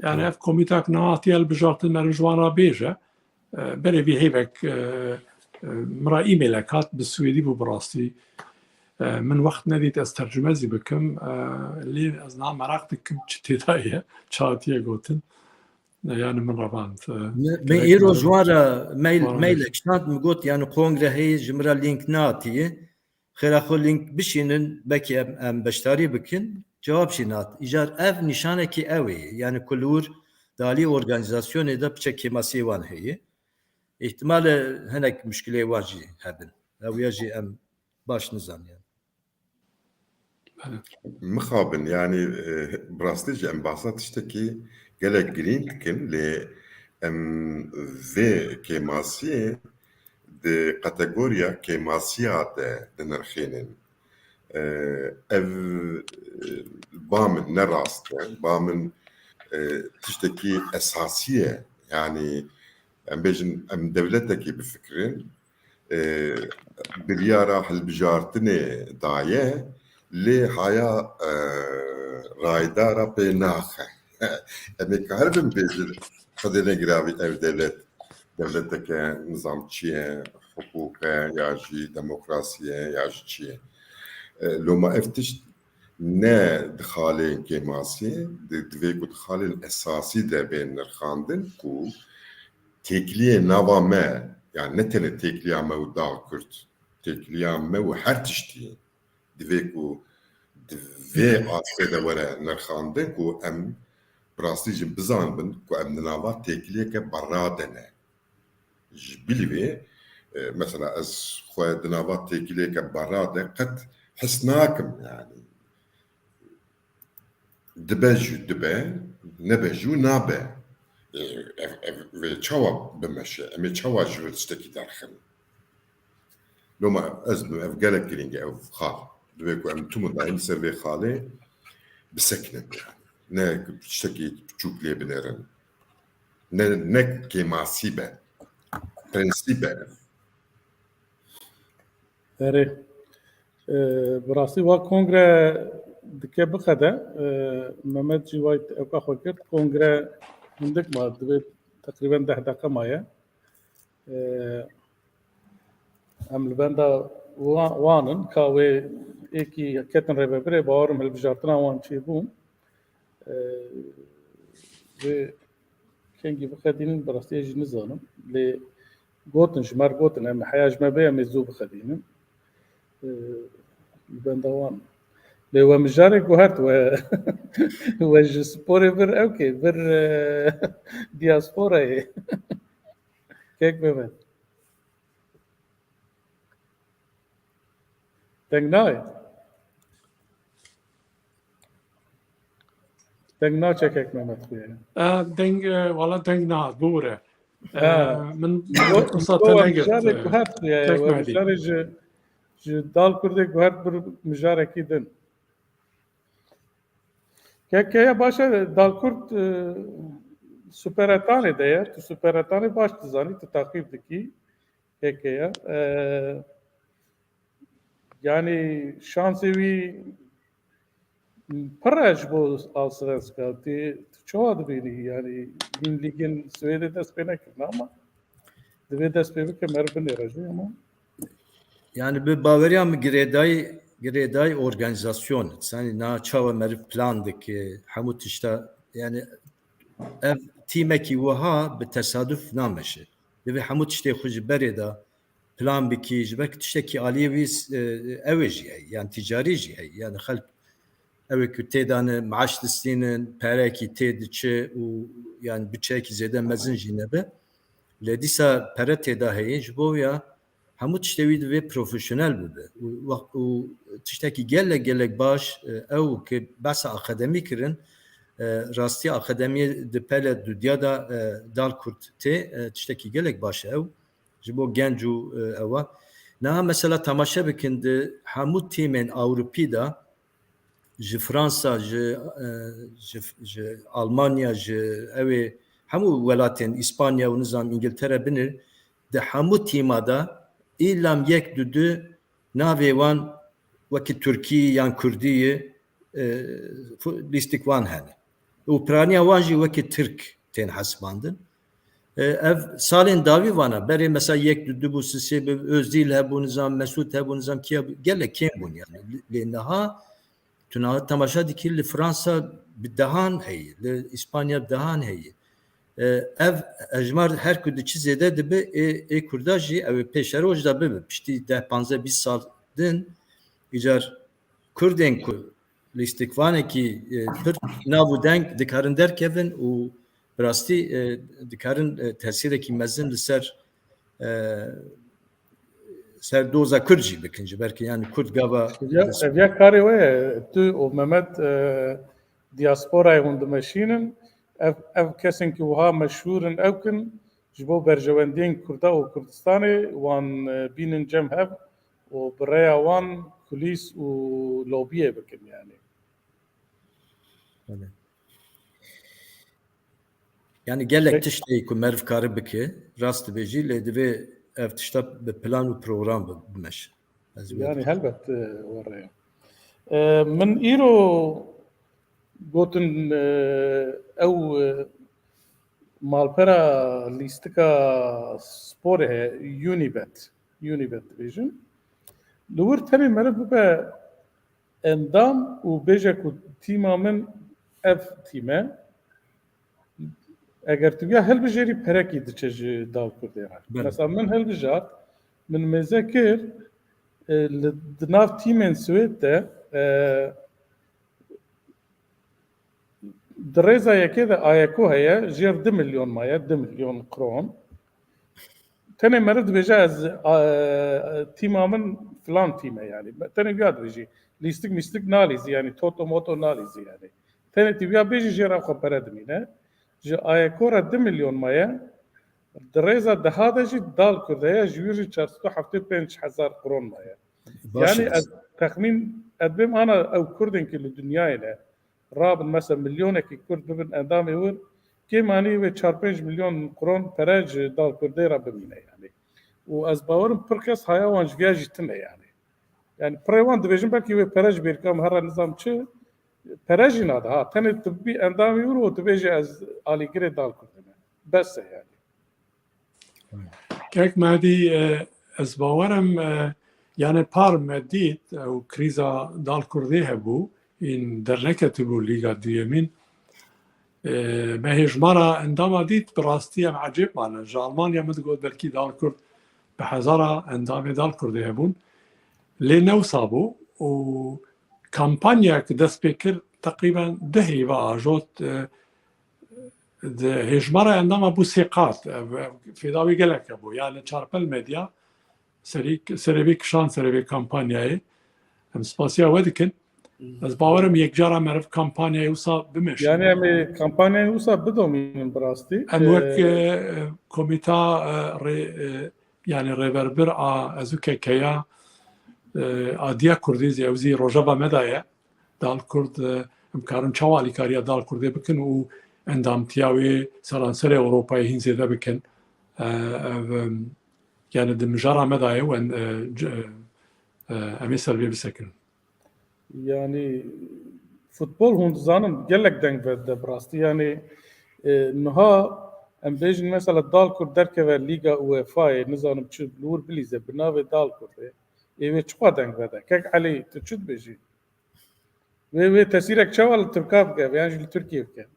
yani ev komîtak nehatiye hilbijartin me ji wan re bêje berê vî hêvek mira e-mailek hat bi Swêdî bû bi rastî من وقت ندید از ترجمه زی بکم لی از نام مراق دکم چی تیدایه چاتیه گوتن yani min ravand ben îro ji wan re mailek şant min got yani kongre heye ji min re lînk natiye xêra xwe lînk bişînin bekî em beşdarî bikin cewab jî nat îcar ev nîşanekî ew ê yani ku li wir di alî organizasyonê de piçek kêmasiyê wan heye îhtimale hinek müşkilê wan jî hebin ew ya jî em baş nizaniye Mixabin yani birastî em behsa tiştekî gelek girîng dikin lê em vê kêmasiyê di kategoriya kêmasiya de dinirxînin ev ba min ne rast e ba min tiştekî esasî ye yani em bêjin em devletekî bifikirin biryara hilbijartinê daye lê haya raydara pê naxe em ê karin bêjin xwedê negiravî ev devleteke nizamçî ye hukûk e ya jî demokrasî ye ya jî çi ye loma ev tişt ne di xalên kêmasiyê divê ku di xalên esasî de bên nirxandin ku têkiliyê nava me yani ne tenê têkiliya me û dal Kurd têkiliya me û her tiştî divê ku divê asê de were nerxandin ku em rastî jî bizanibin ku em di nava têkiliyeke berra de ne. Ji bilî vê mesela ez xwe di nava têkiliyeke berra de qet his nakim yani. Dibe jî dibe, nebe jî nabe. Vê çawa bimeşe, em ê çawa ji wir tiştekî derxin. Noma ez bi ev gelek girîng ev xal. Divê ku em tumun dayîn ser vê xalê bisekinin yani. Ne tiştekî biçûk lê binêrin. Ne kêmasî be. Prensîp be. Erê. Bi rastî wa kongre dike bixede Mehmet jî way evka xwe kir kongre hindik ma divê teqrîben 10 deqe maye. Em li benda wanin ka wê êkî ketin rêvebirê bawerim hilbijartina wan çêbû. Wê kengî bixedînin bi rastî jî nizanim. Lê gotin ji mer gotin em heya ji me bê em ê zû bixedînin. Li benda wan. Lê we mijarê guhert we ji sporê vir ew kê vir diasporayê. Kek Mehmet. Deng nayê. Deng naçe Kek Mehmet xuye. دنگ والله دنگ نهاد بوره من قصة Mijarê تنقل guhert xuye. Kek We Mehdi. mijarê ji dal Kurdê guhert bir mijarekî din. Kekeya baş e dal Kurd süperetanê de ye. Tu süperetanê baş dizanî, tu takip dikî Kekeya. Yani şansê wî pir e ji bo Allsvenskan. Tu çawa dibînî yani hîn lîgên Swêdê dest pê nekirine ama divê dest pê bike mer binêre jî ama Yani bir Bavariya mı gireday organizasyon. Yani na çava merif plandık hemut işte yani ev timeki vaha bir tesadüf nameşi. Ve hemut işte xuj bereda plan biki jbek tişteki aliyevis evji yani ticari ji yani halk ev ki tedane maaş listinin pereki tediçe u yani bütçeki zede mezin jinebe ledisa pere tedahiye jbo ya همو تشتوي دوی پروفیشنال بوده و تشتکی گلک باش او که بس اکادمی کرن راستی اکادمی دپل دنیا دا دال کرد ته تشتکی گلک باش او جبو گنجو او نه مثلا تماشا بکند همو تیمن اوروپی دا ج فرانسا ج آلمانیا ج اوی همو ولاتن اسپانیا و نظام انگلتره بنر ده همو تیما دا İllam yek düdü navevan vaki Türkiye yan Kürdiye listik van hani. Ukrayna vanji vaki Türk ten hasbandın. Ev salin davi vana beri mesela yek düdü bu sisi özdil he bu nizam mesut he bu nizam ki gelle kim bun yani. Lenaha tuna tamaşa dikilli Fransa bidahan hey, le İspanya bidahan hey. Ev ejmar her kudu çizede de be kurdaji ev peşeroj da be pişti de 15-20 sal din icar Kurden ku listikvane ki pir navu denk dikarin derkevin u rasti dikarin tesireki mezin li ser doza Kürtçi bikinci belki yani Kürt gava ya karê we tu û Mehmet diasporayê hûn dimeşînin ev kesên ki wiha meşhûrin ew kin ji bo berjewendiyên Kurda û Kurdistanê wan bînin cem hev û bi rêya wan kulîs û lobiyê bikin yani. Yani gelek tiştê ku merv karı bike rast dibêjî lê divê ev tişta bi plan û program bimeş. Yani helbet were rêya. Min îro gotin ew malpera lîstika sporê heye Unibet dibêjin. Li wir tenê meriv bibe endam û bêje ku tîma min ev tîm e eger tu ya hilbijarî perekî diçe ji dal Kurdê re. Mesela min hilbijart min mêze kir Di nav tîmên Swêd de di rêza yekê de Ayeko heye jêr 2 milyon maye 2 milyon kron. Tenê me re dibêje ez tîma min filan tîm e yani. Tenê wiya dibêjî. Lîstik mîstik nalîzî yani toto moto nalîzî yani. Tenê tî wiya bêjî jêra xwe pere dimîne. Ji Ayeko re 2 milyon maye di rêza deha de jî dal Kurdeye ji wir jî 475,000 kron maye. Yani ez texmîn edbêm ana ew Kurdên ki li dünyayê ne rabin mesela milyonekî Kurd bibin endamê wir kêmanî wê 4-5 milyon kron pere ji dal Kurdê re bimîne yani. û ez bawerim pir kes haya wan ji viya jî tune yani. Yani pirê wan dibêjin belkî wê pere ji bêrkam here nizam çi pere jî nade ha tenê tibbî endamê wir û dibêje ez alîgirê dal Kurdê me. Bes e yani. Kek Mehdi ez bawerim yani par me dît ew krîza dal Kurdê hebû ên derneketibû Lîga Duyemîn me hêjmara endama dît bi rastî em ecêb mane. Ji Almanya min digot belkî dal Kurd bi hezara endamê dal Kurdê hebûn. Lê newsa bû û kampanyayek dest pê kir teqrîben 2 hêva ajot di hêjmara endama bû 3 qat. Fêda wî gelek hebû. Yani çarpel medya serê vê kişan serê vê kampanyayê. Em spasiya we dikin. Ez bawerim yekcara meriv kampanyayê wisa bimeşin. Yani em ê kampanyayê wisa bidomînin bi rastî. Em wek komîta yani rêverbir a ezûkekeya Adiya Kurdî ew zî rojava me de ye. Dal Kurd em karin çawa alîkariya dal Kurdê bikin û endamtiya wê seranserê Ewropayê hîn zêde bikin. Yani di mijara me de ye û em ê ser vê bisekin. Yani futbol hûn dizanin gelek deng vede bi rastî yani niha em bêjin mesela dal Kurd derkeve Lîga UEFAyê nizanim çi li wir bilîze bi navê dal Kurdê ê wê çiqa deng vede kek Elî tu çi dibêjî wê tesîrek çawa li Tirka bike yan jî li Tirkiye bike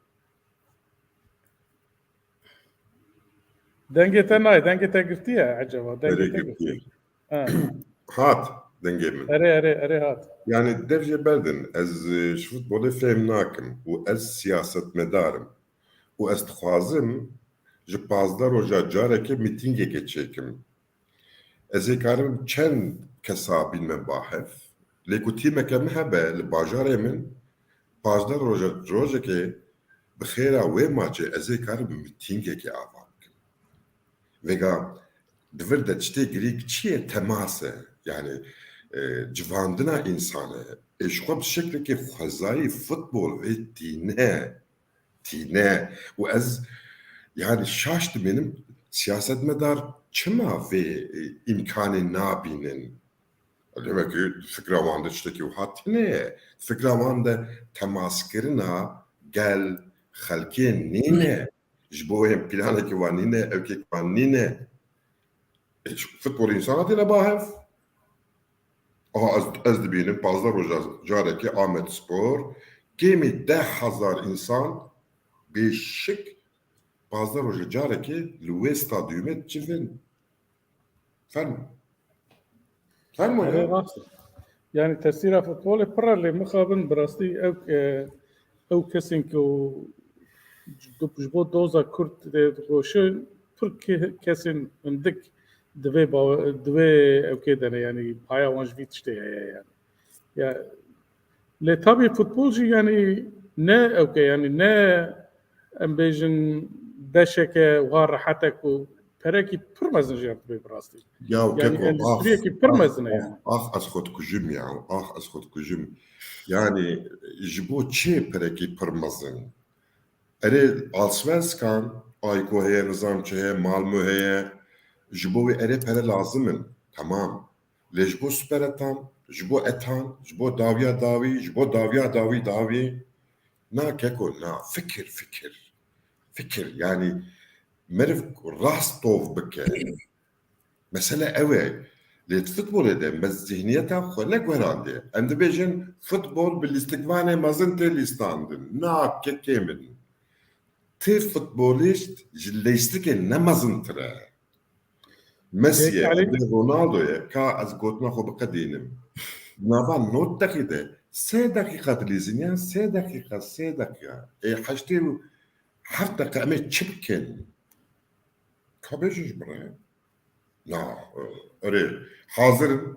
dengê te nayê dengê te girtiye eceba dengê te girtiye Hat dengê min. Erê hat. Yani devjê berdin ez ji futbolê fêm nakim û ez siyasetmedarim û ez dixwazim ji 15 roja carekê mîtingekê çêkim. Ez ê karim çend kesa bînme bahef lê ku tîmeke min hebe li bajarê min 15 roja rojekê bi xêra wê maçê ez ê karim mîtingekê ava bikim. Vêga divir de tiştê girîk çi ye temas e yani civandina insanê eşxwe bi şeklekê xwezayî futbol vê tîne û ez yani şaş dibînim siyasetmedar çima vê imkanê nabînin. Demek ki fikra wan de tiştekî wiha tîne ye. Fikra wan de temaskirina gel xelkê nîne ji bo wê planekî wan nîne evkek wan nîne. Futbol insana têne bahef. Aha ez dibînim 15 roja carekê Ahmet Spor kêmî 10,000 insan bêşik 15 roja carekê li wê stadyumê çivin. Fermo Erê ya. rast. Yani tesîra futbolê pir lê mixabin bi rastî ew kesên ku ji bo doza Kurd dê dixweşin pir kesên hindik divê evkê dene yani haya wan ji vî tiştê heye yani. Ya lê tabii futbol jî yani ne evkê yani ne em bêjin beşeke wiha rehetek û perekî pir mezin jî dibê bi rastî. Ya Yani keko endüstriyekî pir mezin e yani. ez xwe dikujim ya ez xwe dikujim. Yani ji bo çê perekî pir mezin. Erê Allsvenskan Ayko heye nizamçı heye Malmö heye ji bo wê erê pere lazimin temam. Lê ji bo superetan ji bo etan ji bo dawiya dawî ji bo dawiya dawî na keko na fikir yani meriv rastov bike. Mesele ew e lê futbolê de me zihniyeta xwe negwerandiye. Em dibêjin futbol bi lîstikvanê mezin tê lîstandin. Na kekê min. Tê futbolîst ji lîstikê ne mezintir e. ميسي علي. رونالدو كا از قوتنا خو بقدينم نافا نوت دقيقة 3 دقيقة ليزنيان 3 دقيقة 3 دقيقة اي حاجتي حتى قامت تشبكن كابيجوج برا لا اري حاضر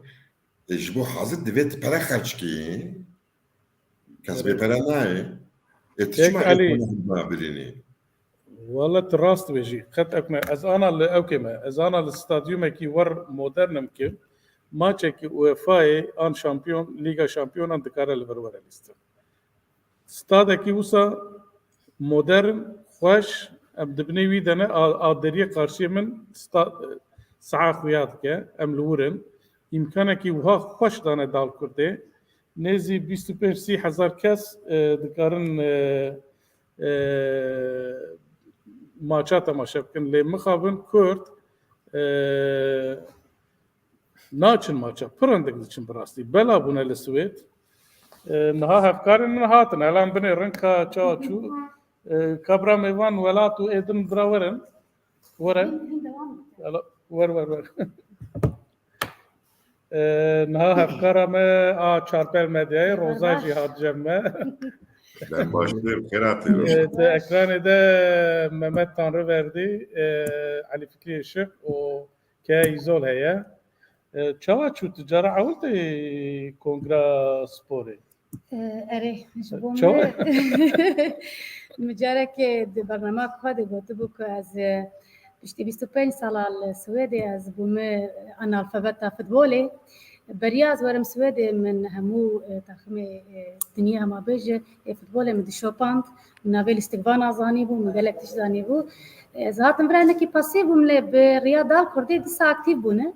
جبو حاضر ديفيت بلا خرجكي كسبي بلا ناي اتشمع علي. ما بريني والله تراست بيجي خد أكمل از أنا اللي أوكيما از أنا الاستاديوم كي ور مودرن مكين ماتش كي UEFA آن شامبيون ليغا شامبيون عند كارل الفرور ليست استاد كي وسا مودرن خوش ام دبني ويدنا آدرية قارشي من استاد ساعة خويات كه ام لورن إمكانه كي وها خوش دانه دال کرده نزی 25 هزار کس دکارن ماچا تماشا بکن لی مخابن کرد ناچن ماچا پرندگ دچن براستی بلا بونه لسوید نها هفکارن هاتن الان بني رنكا تشاچو كبرا ميوان ولاتو ادن براورن ورا ور نها هفکارا ما چارپل مدیای روزا جهاد جمع Ben başlıyorum Keratin. ekranı da Mehmet Tanrı verdi Ali Fikri Işık o ke izol heye çava çu tcara avulti kongra spori اره جبوم چو؟ مجاره که دی برنامه خود گفته بود که از پشتی 25 سال سوئدی از بوم آنالفابت فوتبالی بریاز ورم سوئدی من همو تخم دنیا ما بیجه فوتبال من دشوپاند ناویل استقبال آزانی بو مدلک تجزانی بو زهاتم برای نکی پاسی بوم لی به ریادال کردی دیسا اکتیو بونه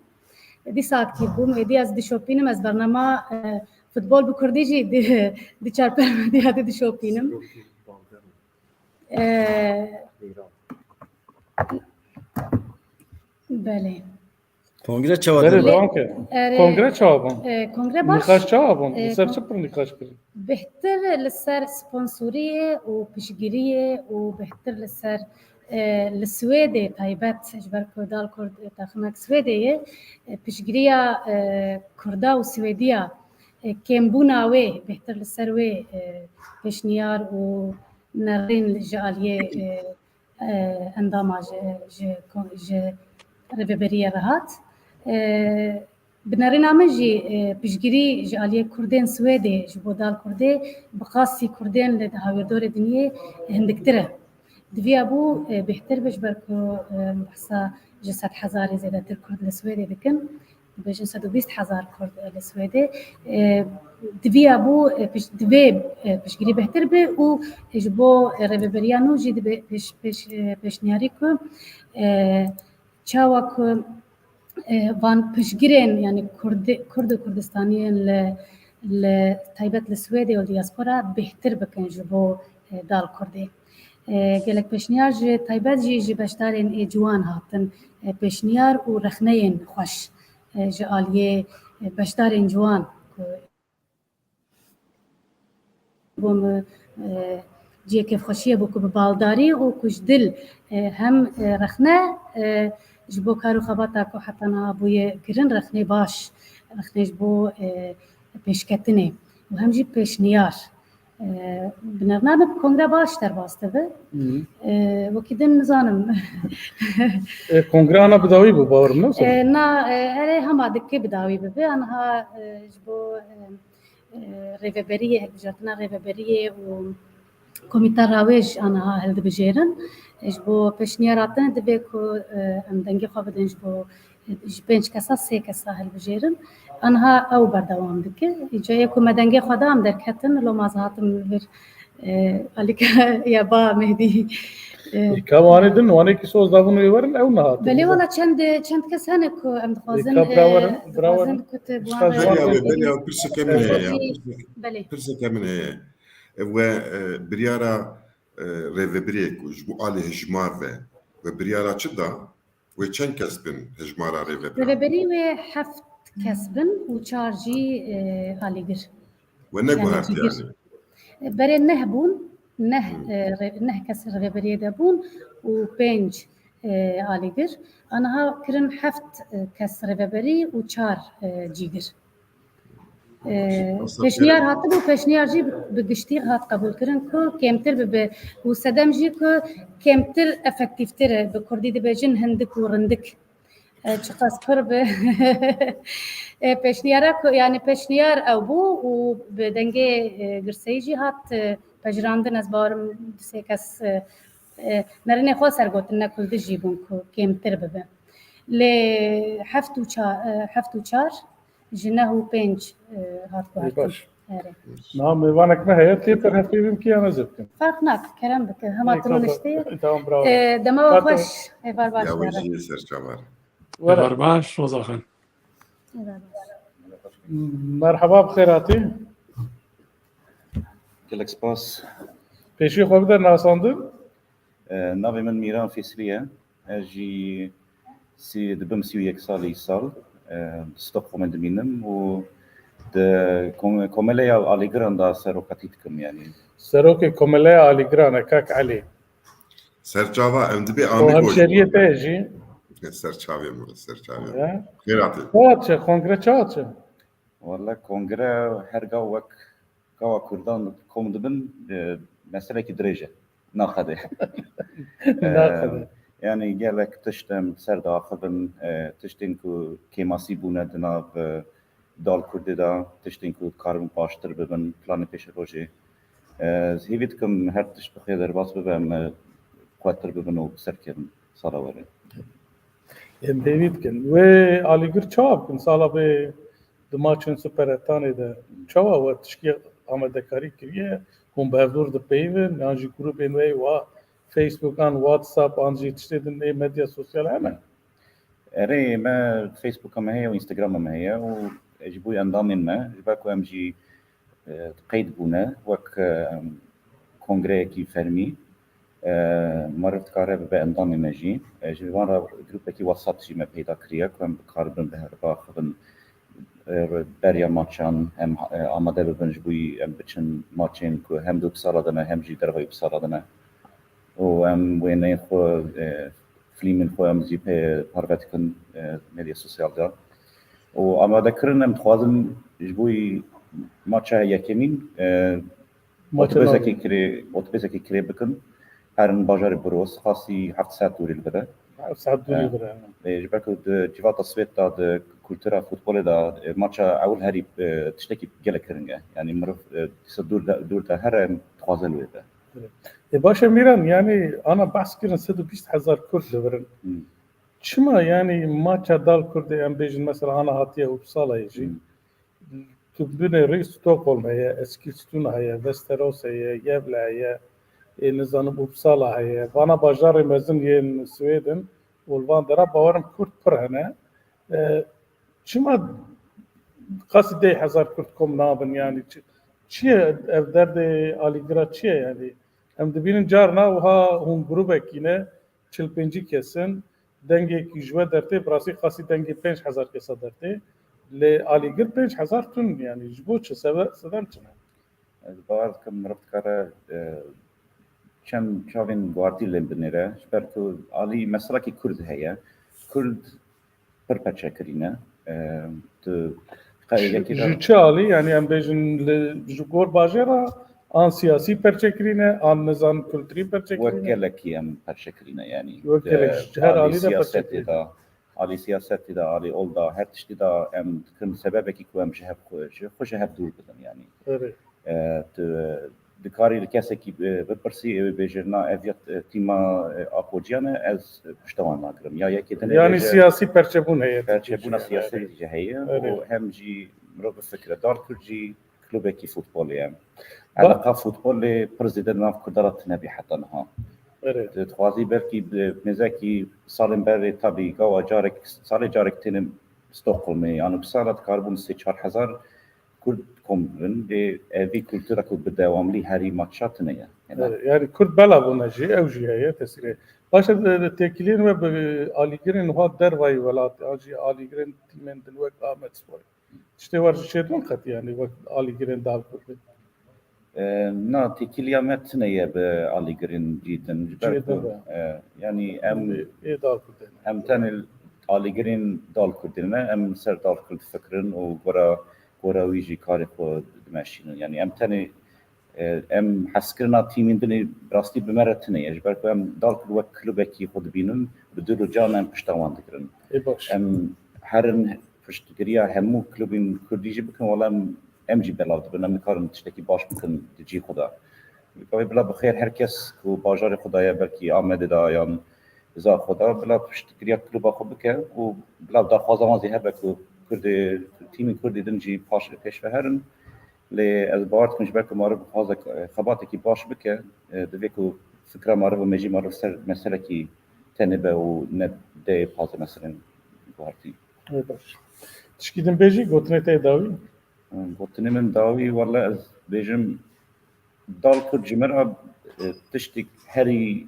دیسا اکتیو بوم دی از دشوپینم از برنامه فوتبال بکردی جی دی چارپر دیاده دشوپینم بله Kongre çava Bere dili. devam ki kongre çavabım کنگره باش nikaş çavabım ser çıpır nikaş kırın بهتر لسر سپانسوریه و پیشگیریه و بهتر لسر لسویده تایبت اجبر کردال کرد تخمک سویده پیشگیریه کردا و سویدیا کمبونا وی بهتر لسر وی پیشنیار و نرین جالیه انداما ج رببریه راحت بناري نامجي بيشجري جالية كردين سويدي جبودال كردي بقاسي كردين لهاوي دور الدنيا هندكتره دفي أبو بيحتر بجبركو بحصا جسد حزاري زيادة الكرد السويدي دكن بجن 120,000 كرد السويدي دفي أبو دفي بيشجري بيحتر بي و جبو رببريانو جي بيش نياريكو چاوكو وان پشگیرن یعنی کرد و کردستانیان ل تایبت لسویدی و دیاسپورا بهتر بکن جبو دال کردی گلک پشنیار جی تایبت جی بشتارین جوان هاتن پشنیار و رخنین خوش جالیه بشتارین جوان بوم جی که خوشیه بو که بالداری و کش دل هم رخنه جبو کارو خباتا کو حتی نا بوی گرن رخنه باش رخنه جبو پیشکتنه و هم جی پیشنیار بنرنامه کنگره باش تر باسته به وکی دن نزانم kongre ana bedavi bu bavarım ne olsun نا اره هم دکه بداوی به آنها جبو ریوبریه بجاتنا ریوبریه و کمیته راویج آنها هلد بجیرن جبو پشنیاراتن دبی کو ام دنگی خواب دنج بو پنج کسا سه کسا هل بجیرن آنها او بردوام دکه جایی کو مدنگی خودم در کتن لو مازهاتم بر علیک یا با مهدی kavani din wani ki soz davunu yeverin ev nahat بله والا چند کس هنه کو ام خوازن براورن کت بلي برسة كمان هي بله برسة كمان هي و بريارا ريفبريك وجبو علي هجمار و بريارا چدا و چند كسبن هجمارا ريفبريك ریوبری و هفت کسبن و چارجی آلیگر ونقو يعني هات جيجر. يعني بري نهبون نه کس ریوبری دبون و پنج آلیگر آنها کرن 7 کس رهبری و 4 جیگر پیشنیار هاته بو پیشنیار جی بگشتی هات قبول کردن که کمتر به و سدم جی که کمتر افکتیو تره به کردی دبیجن هندک و رندک چقدر پر به پیشنیار یعنی پیشنیار او بو و به دنگه گرسایی جی هات پجراندن از بارم سه کس نرنه خو سرگوتن نکرد جیبون که کمتر به ل 7 و 4 جنه و 5 هات باش نعم میوانک ما هي تيتر هفي بيمكن انا زبكن فرق ناك كلام بك هما ترونشتي تمام براو دما خوش ايفار باش يا وجهي سرچاوار برباش روزاخن مرحبا بخيراتي gelek spas. پیشی خوب در ناساندن Navê min Mîran Fêsrî ye. Ez jî dibim 31 salî sal. Stockholmê dimînim û di Komeleya Alîgiran da seroketî dikim yani. سروک کمله آلیگران کاک علی سرچاوا ام دبي و امي همشریه تاجی سرچاوي مو سرچاوي خيراتي چه کنگره چه Valla kongre herga wek gawa Kurdan kom dibin meselekî dirêj e. Naxede. ناخذ Yani gelek tiştem ser daxibin tiştên ku kêmasî bûne di nav dal Kurdê da tiştên ku karin baştir bibin planê pêşerojê. Hêvî dikim her tişt bixê derbas bibe em xwetir bibin û serkevin sala were. ام دیوید کن و آلیگر چاپ کن سالا به دماچن سپرتانه ده چاوا و تشکی آمده کاری کریه هم به دور ده پیون آنجی گروپ اینوی و فیسبوک آن واتساپ آنجی تشتیدن ای مدیا سوسیال همه Erê me Facebook'a me heye û Instagram'a me heye û ji bo endamên me ji ber ku em jî qeyd bûne wek kongreyekî fermî meriv dikare bibe endamê me jî ji van re grupekî WhatsApp jî me peyda kiriye ku em dikaribin bi herba xibin beriya maçan em amade bibin ji bo em biçin maçên ku hem di Uppsala de ne hem jî derveyê Uppsala de ne û em wêneyên xwe فیلمین خواهم زی په پروت کن مدیا سوسیال دا و آماده کردن دخوازم جبوی ماچه یکمین اتوبیس کی کری بکن هرن بازار بروس خاصی 7 ساعت دوری بره ساعت دوری بره جبر که جوات سویت دا کلتورا فوتبال دا ماچه اول هری تشتکی گله کرنگه یعنی مرف دور دا هر دخوازل ویده باشه میرن یعنی آنا بحث کردن 120,000 کرد لورن چما یعنی ما چدال کرد ام بیجن مثلا آنا هاتیه اوبسالا یجی تو بین ریس ستوکholm هیا اسکیلستون هیا وستروس هیا یبلا هیا نظام اوبسالا هیا وانا باجار مزن ین سویدن والوان درا باورم کرد پر هنه چما قصد 10,000 کرد کم نابن یعنی چیه اف درد آلیگرا چیه یعنی هم دبینن جارنا و ها هم گروه کینه 45 کسن دنگی کی جوا درته براسی خاصی دنگی 5,000 کسا درته ل آلیگر 5,000 تون یعنی جبو چه سدم چنه باز کم مرفت کاره چند چاوین گواردی لیم بنیره شبر که آلی مثلا کی کرد هیا کرد پر پچه کرینه تو چه آلی یعنی هم بیجن جگور باجرا آن سیاسی پرچکرینه آن نظام کلتری پرچکرینه وکلکی هم پرچکرینه یعنی هر آلی دا پرچکرینه آلی سیاستی دا آلی اول دا هر تشتی دا ام کن سبب کی کو ام شهب خوش هب دور بدن یعنی دکاری کسی کی بپرسی بیجرنا اویت تیما آپوجیانه از پشتوان ناکرم یا یکی دنه یعنی سیاسی پرچبون هیه پرچبون سیاسی جهیه و هم جی مرو فکر دار کرجی کلوبکی فوتبالی هم علاقه فوتبال پرزیدنت ناف کدرت نبی حتی نها تخوازی برکی نزاکی سالم بر تابی گاوا جارک سال جارک تنم استokholm'e yani bu saat karbon 4,000 Kurd komün de evi kültüra ku bedevamlı heri maçat ne ya yani Kurd bela buna ji evjiye tesire başa tekilin ve aligirin ha dervay velat aji aligirin timen dilwek Ahmet Spor işte var şeyden kat yani aligirin dal kurdu نا تكيليا متنية بعلي جرين جدا يعني إيه دال كردين ام تاني علي جرين دال كردنا ام سر دال كرد فكرن وورا ويجي كاري خو دمشين يعني ام تاني ام حسكرنا تيمين دني براستي بمرتنية جبركو ام دال كرد وك كلوبكي خود بينن بدلو جانا ام پشتوان دكرن إيه باش ام هرن پشتگریا همو کلوبین کردیجی بکن ولی ام جی بلاد بنا میکارن تشتکی باش بکن دجی خدا بقى بلا بخير هر کس کو باجار خدایا بلکی آمده دا یا ازا خدا بلا پشتگریا کلوبا خود بکن و بلا دا خوازمازی هر بکو کرد تیم کردی دنجی پاش پیش فهرن لی از بارد کنش بکو مارو بخوازه خباتی کی باش بکن دویکو فکر مارو مجی مارو سر مسئله کی تنبه و نده پاز مثلا بارتی إيه باش تشكيدن بيجي قلت نتاي داوي قلتني من داوي والله از بيجم دال كرد جمرة تشتك هري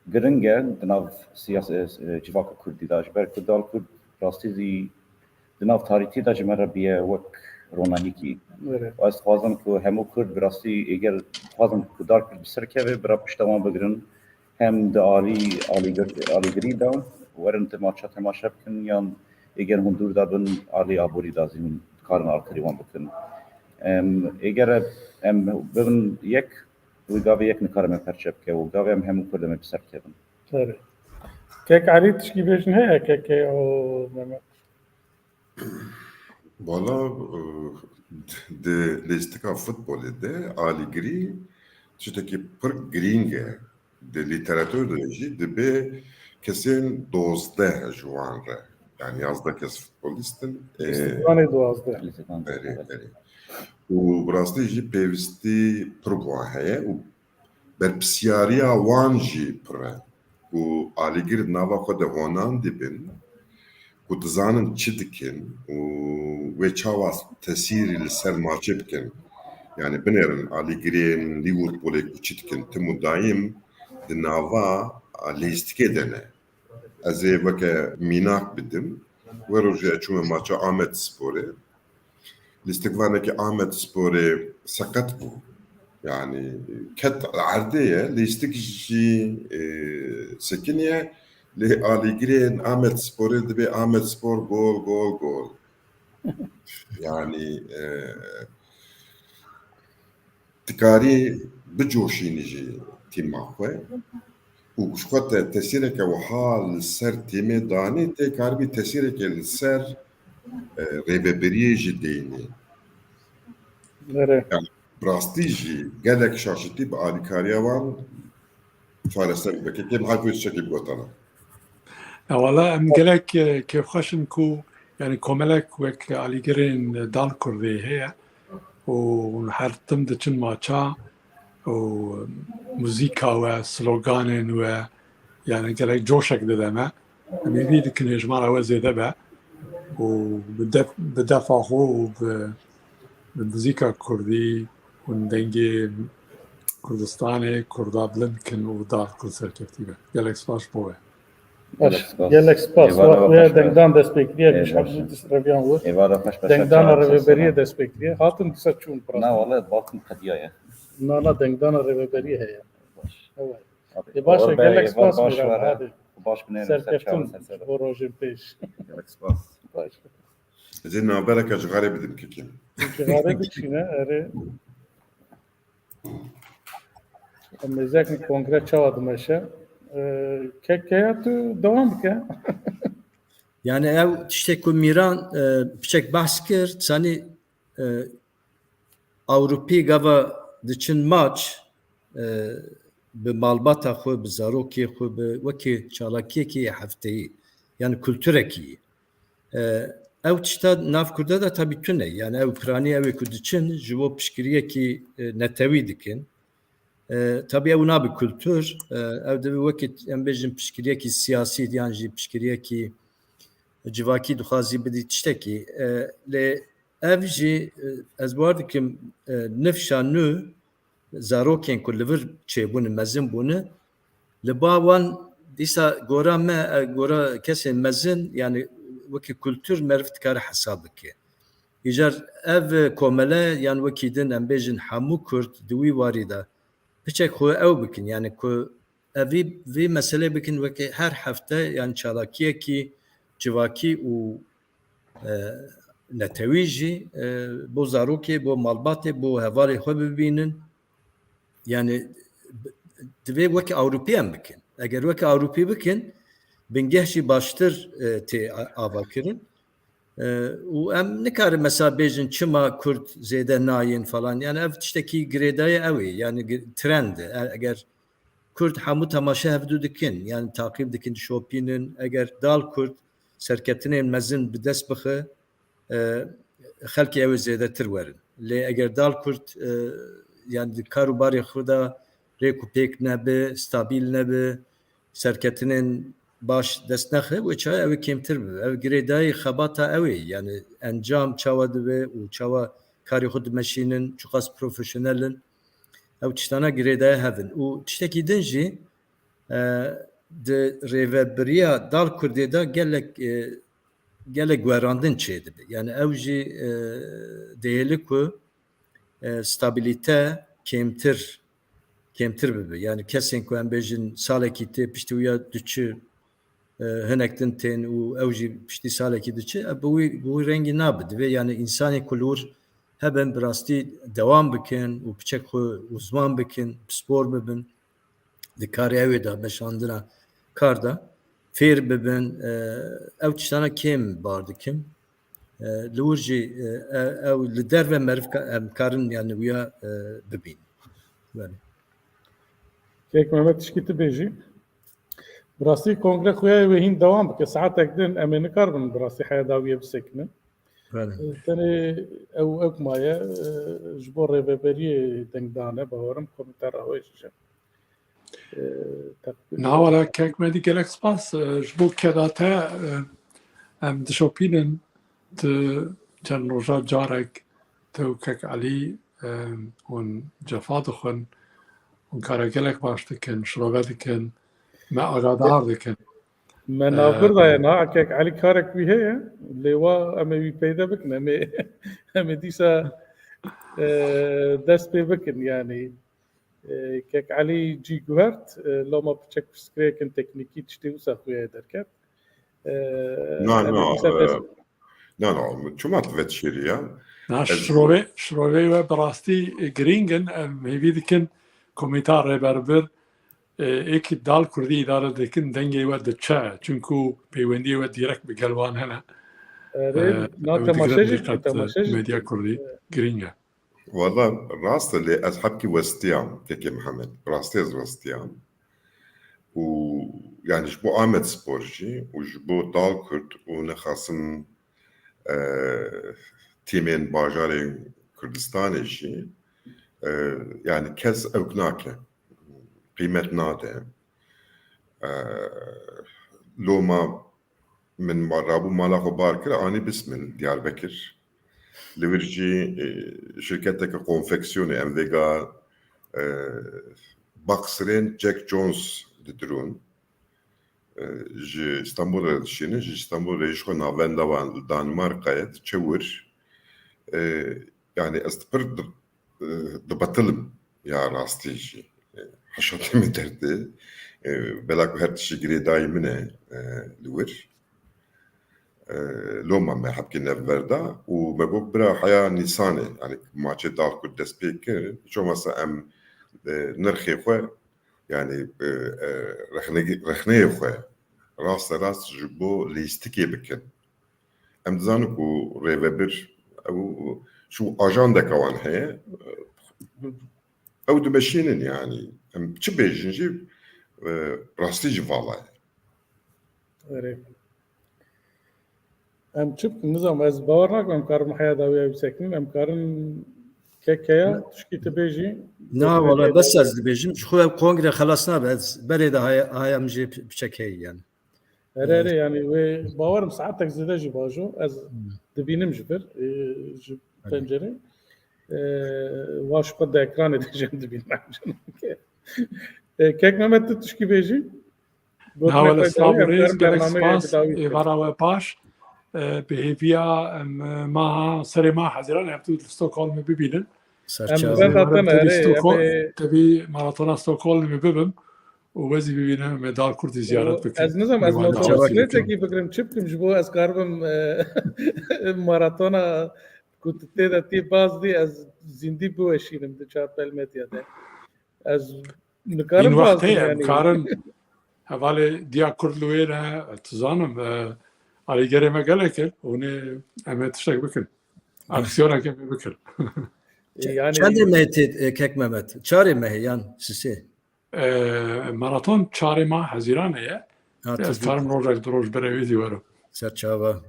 جرنجة دناف سياسة جواك كردي داش برك دال كرد راستي زي دناف تاريخي دا جمرة بيه وك رومانيكي واس خوازم كو همو كرد براستي اگر خوازم كو دال كرد بسركه برا پشتوان بگرن هم دا آلی گری دا ورن تماشا بکن یا اگر هم دور دادن علی آبوری دازیم کارن آرکریوان بکن اگر ببن یک وقاوی یک نکارم پرچب که وقاوی همون کردم بسر کردم ساري كيك عريت تشكي بيجن هي كيك او مهمت Valla de listika futbolde Ali Gri tişteki pır gringe de literatür de jî dibe kesin dozde juan re yani yazda kes futbolistin استقراني دوازده beri u brastî jî pêwîstî pir buan heye û berpisyariya wan jî pir e û alîgir nava xwe de honan dibin û dizanin çi dikin û wê çawa tesîrî li ser maçê bikin yani binêrin alîgirên Liverpoolê ku çi dikin tim û dayîm di nava lêstikê de ne ez ê weke mînak bidim we rojê çûme maça Amedsporê lîstikvanekî Amedsporê seqet bû yani ket erdê lîstik jî sekiniye lê alîgirên Amedsporê dibe Amedspor gol yani tikarî bicoşînî jî tîma xwe û ji xwe te tesîreke wiha li ser tîmê danî tê karibî tesîrekê li ser rêveberiyê jî deyînê نره rastî jî gelek şaşîtî bi alîkariya wan çareser bike kêm hayfê çekî bigotana والله ام قالك كيف خشن كو يعني كوملك وك علي جرين دال كردي هي وحرتم دچن ماچا وموسيقى وسلوغانن و يعني قالك جوشك دما ميدي دك نجمع وزي دبا وبدافع هو بالموسيقى الكردي وندنجي كردستاني كردابلن كن ودار كل سركتيبه قالك سباش بوه Gelek spas ve dengdan destekliye bir şarkı disreviyan var. Dengdan reveberiye destekliye. Hatun disa çun pras. نا والله باكم قضيه Nana dengdan reveberiye heye. Evet. Başa gelek spas var. Hadi. باش بنير Serkeftun bu rojin peş. Baş. ez ê nabereka ji xarê bidim kekî Cigare biçine ere. Mezek kongre çava dimeşe. Kekkaya tu devam bike. Yani ev işte ku Miran piçek bahs kir sani Avrupi gava diçin maç bi malbata xwe bi zarokê xwe bi wekî çalakiyekî hefteyî yani kültürekî ew tişta nav Kurda da tabii tune yani ew Ukraynî ew ku diçin ji bo piştgiriyekî netewî dikin tabii ew nabe kültür ew de wekî em bêjin piştgiriyekî siyasî yan jî piştgiriyekî civakî dixwazî bidî tiştekî lê ev jî ez bar dikim nifşa nû zarokên ku li vir çêbûne mezin bûne li ba wan dîsa gora me gora kesên mezin yani wekî kültür meriv dikare hesab bike İcar ev komele yani vekidin em bejin hamu Kürt duvi varida. Piçek xwe ew bikin yani ku evî mesele bikin wekî her hefte yani çalakiyekî civakî û netewî jî bo zarokê bo malbatê bo hevalê xwe bibînin yani divê wekî Ewropeyan bikin. Eger wekî Ewropî bikin bingeh jî baştir tê avakirin. û em nikarin mesela bêjin çima Kürt zêde nayên falan yani ev tiştekî girêdayê ew ê yani trend e eger Kürt hemû temaşe hevdû dikin yani takip dikin dişopînin eger dal Kürt serketinên mezin bi dest bixe xelkê ew ê zêdetir werin lê eger dal Kürt yani di karûbarê xwe da rêk û pêk nebe stabil nebe serketinên baş dest nexe û çawa ew ê kêmtir bibe ev girêdayê xebata ew ê yani encam çawa dibe û çawa karê xwe dimeşînin çi qas profesyonelin ew tiştana girêdaya hevin û tiştekî din jî di rêveberiya dal Kurdê da gelek werandin çê dibe yani ew jî dihêli ku stabilite kêmtir bibe yani kesên ku em bêjin salekî tê piştî wî diçi hinek din tên û ew jî piştî salekî diçi bi wî rengî nabe divê yani însanê kulûr hebin bi rastî dewam bikin û piçek xwe uzman bikin spor bibin di karê ew ê de meşandina kar da fêr bibin ew tiştana kêm bar dikin li wir jî ew li derve meriv em karin yani wîya bibîn Kek Mehmet tişkî tu bêjî bi rastî kongre xuya wê hîn dewam bike saetek din em ê nikarbin bi rastî heya dawiye bisekinin tenê ew maye ji bo rêveberiyê dengdane bawerim komîtera wê jî Navara kek me dî gelek spas ji bo kedate em dişopînin di çend roja carek tew kek Elî hûn cefa dixwin hûn kara gelek baş dikin şirove dikin me agadar dikin me navbir daye na kek Elî karek wî heye lê wa em ê wî peyda bikin em ê dîsa dest pê bikin yani kek Elî cî guhert loma piçek pirsgirêkên teknîkî tiştê wisa xuya derket No, çima divet şêriya şirove we bi rastî girîngin em hêvî dikin komîta rêberbir êkî dal Kurdî îdare dikin dengê we diçe çunku peywendiyê we dîrek bi gelwan hene medya Kurdî girîng e Valla rast lê ez hepkî westiyam kekê Mihemed rastî ez westiyam û yani ji bo Amed Spor jî û ji bo dal Kurd û nexwasim tîmên bajarê Kurdistanê jî yani kes ew nake qîmet nade loma min rabû mala xwe bar kir anî bismil Diyarbekir li wir jî şirketeke konfeksiyonê em vêga baksirên Jack Jones didirûn ji İstanbulê dişînin ji İstanbulê ji xwe navenda wan li Danimarkayê diçe wir yani ez pir dibetilim ya rastî jî heşatê min derdê bela ku her tişî girêdayî min e li wir loma me hepkî nevberda û me got bira heya Nîsanê yani maçê dal Kurd dest pê kir hiç olmazsa em nirxê xwe yani rexneyê xwe rast ji bo lîstikê bikin em dizanin ku rêvebir ew şu ajandeka wan heye ew dimeşînin yani em çi bêjin jî rastî jî vala ye em çi bikin nizam ez bawer nakim em karin heya dawiya bisekinin em karin kek heya tişkî tu bêjî na wala bes ez dibêjim ji xwe kongre xelas nabe ez berê de haya min jê piçek heye yani herê yani wê bawerim saetek zêde jî bajo ez dibînim ji vir ji pencerê wa ji xwe di ekranê de jî dibînim kek Mehmet tu tişkî bêjî Navara Slavorêz gelek spas êvara we baş بهيفيا معها سري معها حزيران يبتو ستوكهولم ببينن تبي ماراثون ستوكهولم ببم ووزي ببينن مدال كردي زيارات بكن از نظام از موتوسيكلت کی بگرم چپکم جبو از کاربم ماراتونا كنت تيدا تي باز دي از زندي بوشينم دي چارپل متيا ده از نکارم باز يعني كارن هوالي ديا كردلوينا تزانم على جري ما قالك وني أمت شيء بكل أكسيونا كيف بكل يعني شادي ما يتد كيك ممت شاري ما هي يعني سيسي ماراثون شاري ما حزيران هي كارم روجك دروج بريويزي ورا ساتشافا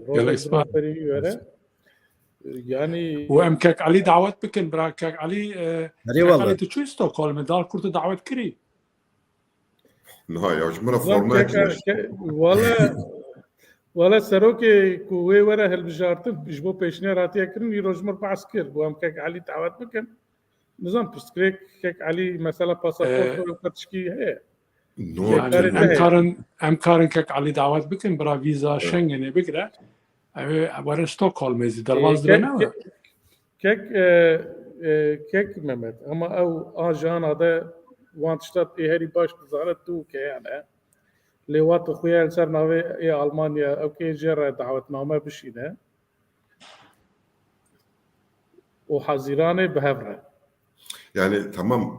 روجك بريويزي ورا يعني وام كيك علي دعوت بكن برا كيك علي والله تشوي ستوكهولم دار كرت دعوت كري نهاية وش مرة فورمات ولا سروكي كوي ورا هالبجارتن بجبو بيشني راتي كرن يروجمر بعسكر وام كيك علي دعوت بكن نظام بسكريك كيك علي مثلا باسبور وكتشكي هي يعني ام كارن كيك علي دعوت بكن برا فيزا شنغن بكره ورا ستوكهولم زي درواز درنا كيك ممت اما او اجان هذا وانتشتات هاري باش تزارت تو كيانا لوات خويا سر ناوي المانيا او كي جرى دعوتنامه بشينه وحزيرانه بهفره يعني تمام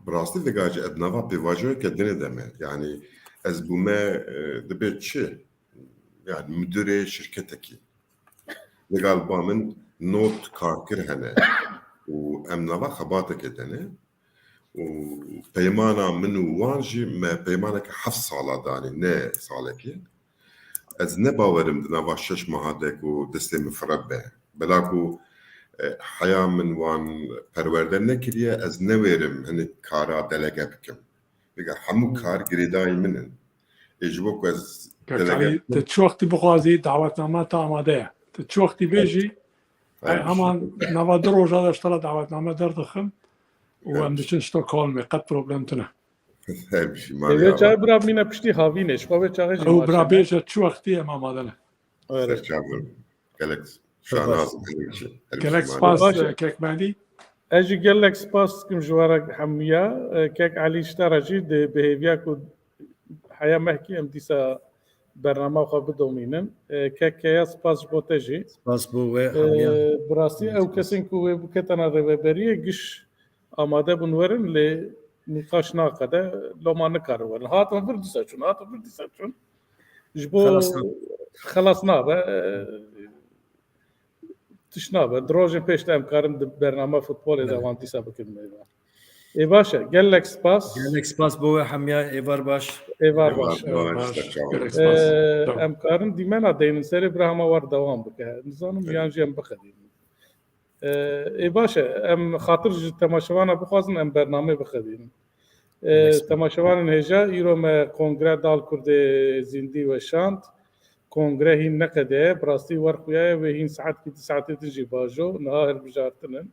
براستي دقاجة ادنافا بيواجه كدني دمه يعني از بوما دبيت شي يعني مدير شركتك لقال بامن نوت كاركر هنا وامنافا خباتك دنه وبيمانا منو وانجي ما بيمانك حف صالة داني نه صالكي از نباورم دنافا شش مهادك ودستي مفربه بلاكو حياة من وان پروردن نكريه از نويرم هني كارا دلقه بكم بقى حمو كار قريداي منن يجبوك از دلقه تتشوختي بخوازي دعوتنامه تا آماده تتشوختي بيجي همان نوا دروج هذا اشترى دعوتنامه دردخم وامدشن ستوكهولم قد بروبلمتنا اذا جاي برا مينا بشتي هافينش خو بچاغي او برا بيجا تشو وقتي ما مادله جالكس شاناز جالكس باس كيك مالي اجي جالكس باس كم جوارك حمية كيك علي اشترى جيد بهيفياكو حياة محكي امديسا برنامج خو بدومينن كيك ياس باس بوتجي باس بو براسي او كسين كو بكتنا ريبريه قش آماده بنورن ل نقاش ناقده لو ما نكرر هات مفرد ساتشون جبو خلصنا تشنابه دروجن بيش تام كارن برنامج فوتبول اذا وانتي سابق الميدان اي باشا جالكس باس بو حميا ايفار باش ام كارن ديمانا دين سري برهما ور دوام بك نظام يانجي ام بخدي اي باشا ام خاطر تماشوانا بخوازن ام برنامج بخدين تماشوان هجا يرو ما كونغرا دال كرد زندي وشانت كونغرا هي نقده براستي ورقيا وهين ساعات كي ساعات تجي باجو نهار بجارتن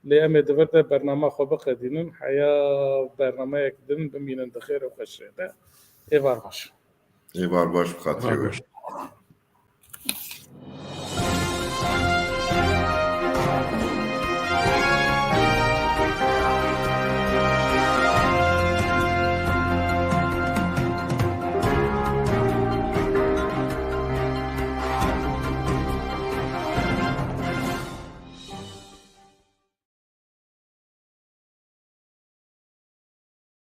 لأم دفرت برنامج خو بخدين حياة برنامج يكدن بمين خير وخشيته ايفار باش بخاطري